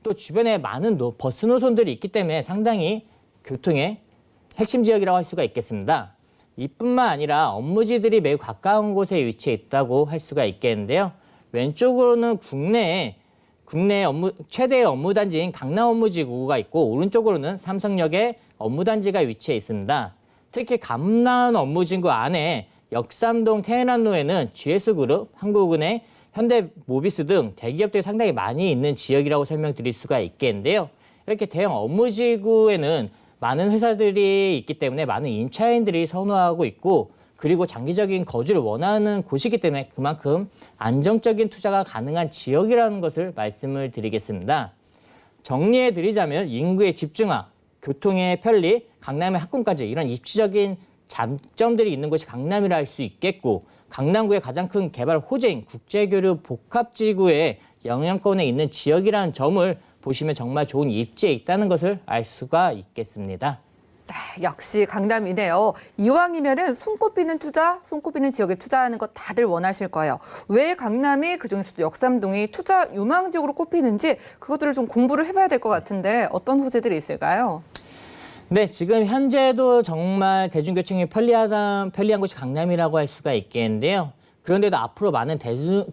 또 주변에 많은 버스 노선들이 있기 때문에 상당히 교통의 핵심 지역이라고 할 수가 있겠습니다. 이뿐만 아니라 업무지들이 매우 가까운 곳에 위치해 있다고 할 수가 있겠는데요. 왼쪽으로는 국내 최대의 업무단지인 강남 업무지구가 있고 오른쪽으로는 삼성역의 업무단지가 위치해 있습니다. 특히 강남 업무지구 안에 역삼동 테헤란로에는 GS그룹, 한국은행, 현대모비스 등 대기업들이 상당히 많이 있는 지역이라고 설명드릴 수가 있겠는데요. 이렇게 대형 업무지구에는 많은 회사들이 있기 때문에 많은 임차인들이 선호하고 있고 그리고 장기적인 거주를 원하는 곳이기 때문에 그만큼 안정적인 투자가 가능한 지역이라는 것을 말씀을 드리겠습니다. 정리해드리자면 인구의 집중화, 교통의 편리, 강남의 학군까지 이런 입지적인 장점들이 있는 곳이 강남이라 할 수 있겠고 강남구의 가장 큰 개발 호재인 국제교류 복합지구의 영향권에 있는 지역이라는 점을 보시면 정말 좋은 입지에 있다는 것을 알 수가 있겠습니다. 역시 강남이네요. 이왕이면은 손꼽히는 지역에 투자하는 거 다들 원하실 거예요. 왜 강남이 그중에서도 역삼동이 투자 유망 지역으로 꼽히는지 그것들을 좀 공부를 해봐야 될 것 같은데 어떤 호재들이 있을까요? 네, 지금 현재도 정말 대중교통이 편리한 곳이 강남이라고 할 수가 있겠는데요. 그런데도 앞으로 많은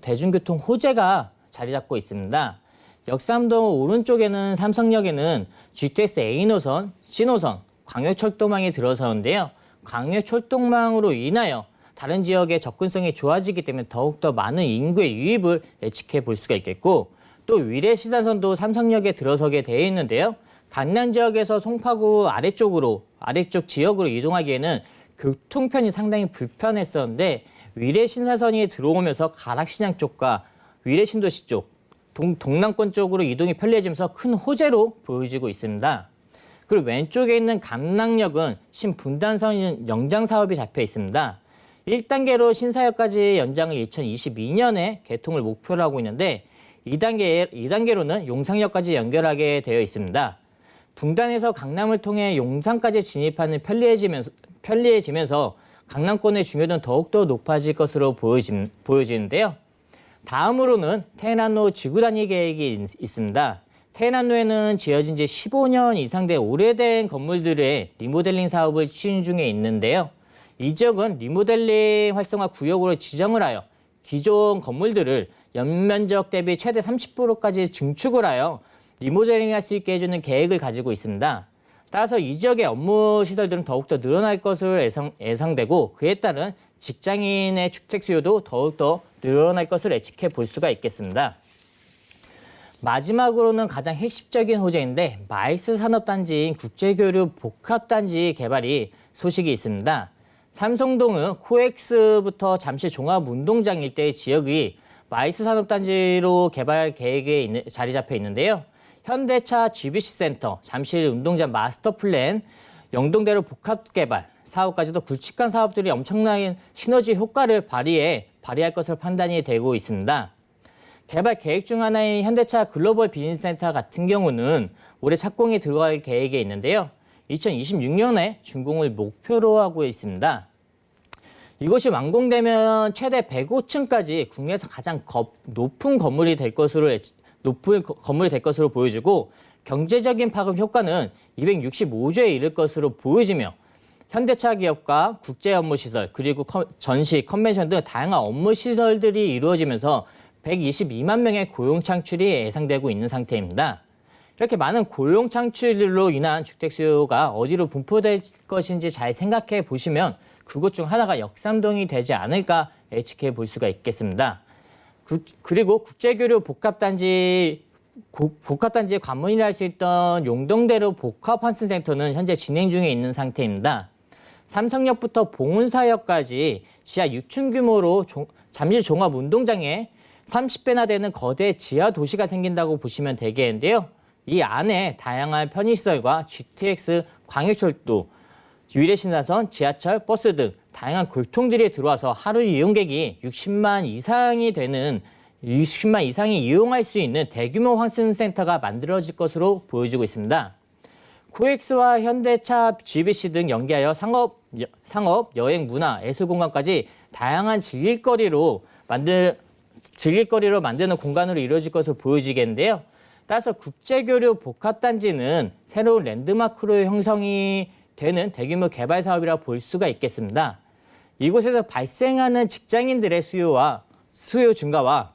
대중교통 호재가 자리 잡고 있습니다. 역삼동 오른쪽에는 삼성역에는 GTX A노선, C노선, 광역철도망이 들어서는데요. 광역철도망으로 인하여 다른 지역의 접근성이 좋아지기 때문에 더욱더 많은 인구의 유입을 예측해 볼 수가 있겠고 또 위례시산선도 삼성역에 들어서게 되어 있는데요. 강남 지역에서 송파구 아래쪽 지역으로 이동하기에는 교통편이 상당히 불편했었는데 위례신사선이 들어오면서 가락시장 쪽과 위례신도시 쪽, 동남권 쪽으로 이동이 편리해지면서 큰 호재로 보여지고 있습니다. 그리고 왼쪽에 있는 강남역은 신분당선 연장 사업이 잡혀 있습니다. 1단계로 신사역까지 연장을 2022년에 개통을 목표로 하고 있는데 2단계로는 용산역까지 연결하게 되어 있습니다. 분당에서 강남을 통해 용산까지 진입하는 편리해지면서 강남권의 중요도는 더욱더 높아질 것으로 보여지는데요. 다음으로는 테헤란로 지구 단위 계획이 있습니다. 테헤란로에는 지어진 지 15년 이상 된 오래된 건물들의 리모델링 사업을 추진 중에 있는데요. 이 지역은 리모델링 활성화 구역으로 지정을 하여 기존 건물들을 연면적 대비 최대 30%까지 증축을 하여 리모델링할 수 있게 해주는 계획을 가지고 있습니다. 따라서 이 지역의 업무 시설들은 더욱더 늘어날 것으로 예상되고 그에 따른 직장인의 주택 수요도 더욱더 늘어날 것을 예측해 볼 수가 있겠습니다. 마지막으로는 가장 핵심적인 호재인데 마이스 산업단지인 국제교류 복합단지 개발이 소식이 있습니다. 삼성동은 코엑스부터 잠실 종합운동장 일대의 지역이 마이스 산업단지로 개발 계획에 자리 잡혀 있는데요. 현대차 GBC 센터, 잠실 운동장 마스터 플랜, 영동대로 복합 개발 사업까지도 굵직한 사업들이 엄청난 시너지 효과를 발휘할 것으로 판단이 되고 있습니다. 개발 계획 중 하나인 현대차 글로벌 비즈니스 센터 같은 경우는 올해 착공에 들어갈 계획에 있는데요. 2026년에 준공을 목표로 하고 있습니다. 이것이 완공되면 최대 105층까지 국내에서 가장 높은 건물이 될 것으로 보여지고 경제적인 파급 효과는 265조에 이를 것으로 보여지며 현대차 기업과 국제 업무 시설 그리고 전시, 컨벤션 등 다양한 업무 시설들이 이루어지면서 122만 명의 고용 창출이 예상되고 있는 상태입니다. 이렇게 많은 고용 창출로 인한 주택 수요가 어디로 분포될 것인지 잘 생각해 보시면 그것 중 하나가 역삼동이 되지 않을까 예측해 볼 수가 있겠습니다. 그리고 국제교류 복합단지의 관문이라 할 수 있던 용동대로 복합환승센터는 현재 진행 중에 있는 상태입니다. 삼성역부터 봉은사역까지 지하 6층 규모로 잠실 종합운동장에 30배나 되는 거대 지하 도시가 생긴다고 보시면 되겠는데요. 이 안에 다양한 편의시설과 GTX, 광역철도, 유례신사선, 지하철, 버스 등 다양한 교통들이 들어와서 하루 이용객이 60만 이상이 이용할 수 있는 대규모 환승센터가 만들어질 것으로 보여지고 있습니다. 코엑스와 현대차, GBC 등 연계하여 상업, 여행, 문화, 예술공간까지 다양한 즐길거리로 만드는 공간으로 이루어질 것으로 보여지겠는데요. 따라서 국제교류 복합단지는 새로운 랜드마크로 형성이 되는 대규모 개발 사업이라고 볼 수가 있겠습니다. 이곳에서 발생하는 직장인들의 수요 증가와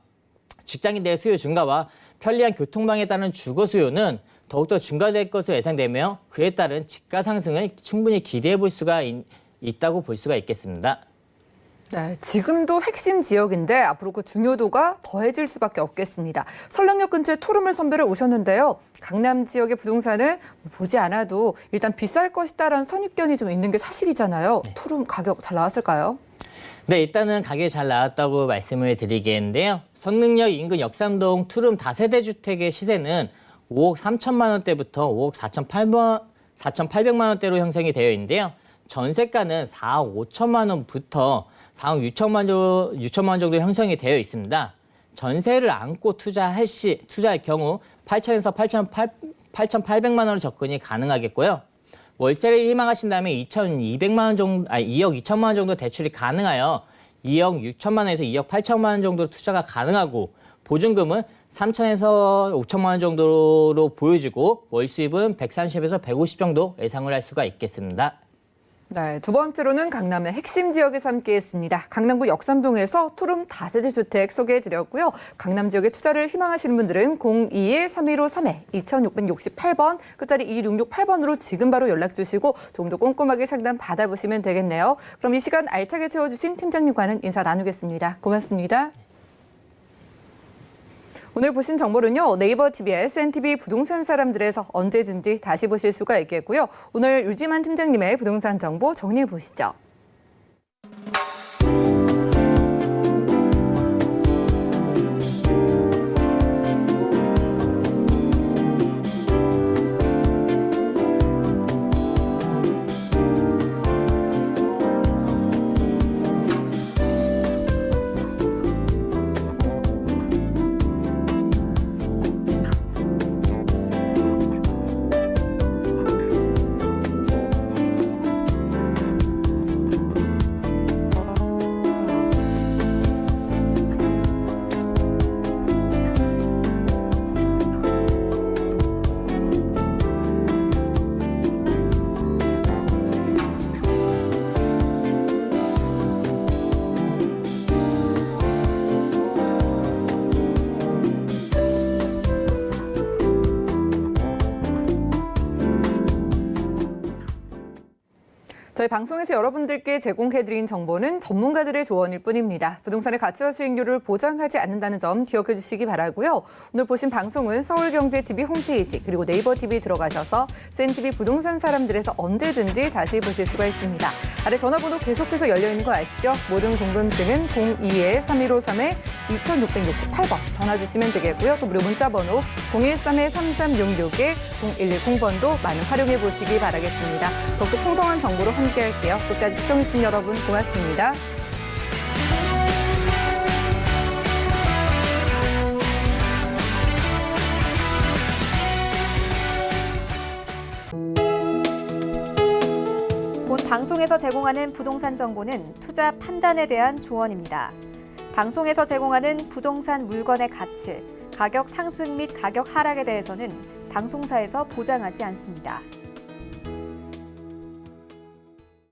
편리한 교통망에 따른 주거 수요는 더욱더 증가될 것으로 예상되며 그에 따른 집가 상승을 충분히 기대해 볼 수가 있다고 볼 수가 있겠습니다. 네, 지금도 핵심 지역인데 앞으로 그 중요도가 더해질 수밖에 없겠습니다. 설렁역 근처에 투룸을 선별해 오셨는데요. 강남 지역의 부동산을 보지 않아도 일단 비쌀 것이다라는 선입견이 좀 있는 게 사실이잖아요. 네. 투룸 가격 잘 나왔을까요? 네, 일단은 가격이 잘 나왔다고 말씀을 드리겠는데요. 성능역 인근 역삼동 투룸 다세대 주택의 시세는 5억 3천만 원대부터 5억 4,800만 원대로 형성이 되어 있는데요. 전세가는 4억 5천만 원부터 4억 6천만 원 정도 형성이 되어 있습니다. 전세를 안고 투자할 경우 8천에서 8,800만 원으로 접근이 가능하겠고요. 월세를 희망하신다면 2억 2천만 원 정도 대출이 가능하여 2억 6천만 원에서 2억 8천만 원 정도 투자가 가능하고 보증금은 3천에서 5천만 원 정도로 보여지고 월 수입은 130에서 150 정도 예상을 할 수가 있겠습니다. 네, 두 번째로는 강남의 핵심 지역에서 함께했습니다. 강남구 역삼동에서 투룸 다세대 주택 소개해드렸고요. 강남 지역에 투자를 희망하시는 분들은 02-3153에 2668번 끝자리 2668번으로 지금 바로 연락 주시고 조금 더 꼼꼼하게 상담 받아보시면 되겠네요. 그럼 이 시간 알차게 채워주신 팀장님과는 인사 나누겠습니다. 고맙습니다. 오늘 보신 정보는요. 네이버 TV의 SNTV 부동산 사람들에서 언제든지 다시 보실 수가 있겠고요. 오늘 유지만 팀장님의 부동산 정보 정리해 보시죠. 저희 방송에서 여러분들께 제공해드린 정보는 전문가들의 조언일 뿐입니다. 부동산의 가치와 수익률을 보장하지 않는다는 점 기억해 주시기 바라고요. 오늘 보신 방송은 서울경제TV 홈페이지 그리고 네이버TV 들어가셔서 센TV 부동산 사람들에서 언제든지 다시 보실 수가 있습니다. 아래 전화번호 계속해서 열려있는 거 아시죠? 모든 궁금증은 02-3153-2668번 전화 주시면 되겠고요. 또 무료 문자번호 013-3366-0110번도 많은 활용해 보시기 바라겠습니다. 더욱더 풍성한 정보로 함께할게요. 끝까지 시청해주신 여러분 고맙습니다. 본 방송에서 제공하는 부동산 정보는 투자 판단에 대한 조언입니다. 방송에서 제공하는 부동산 물건의 가치, 가격 상승 및 가격 하락에 대해서는 방송사에서 보장하지 않습니다.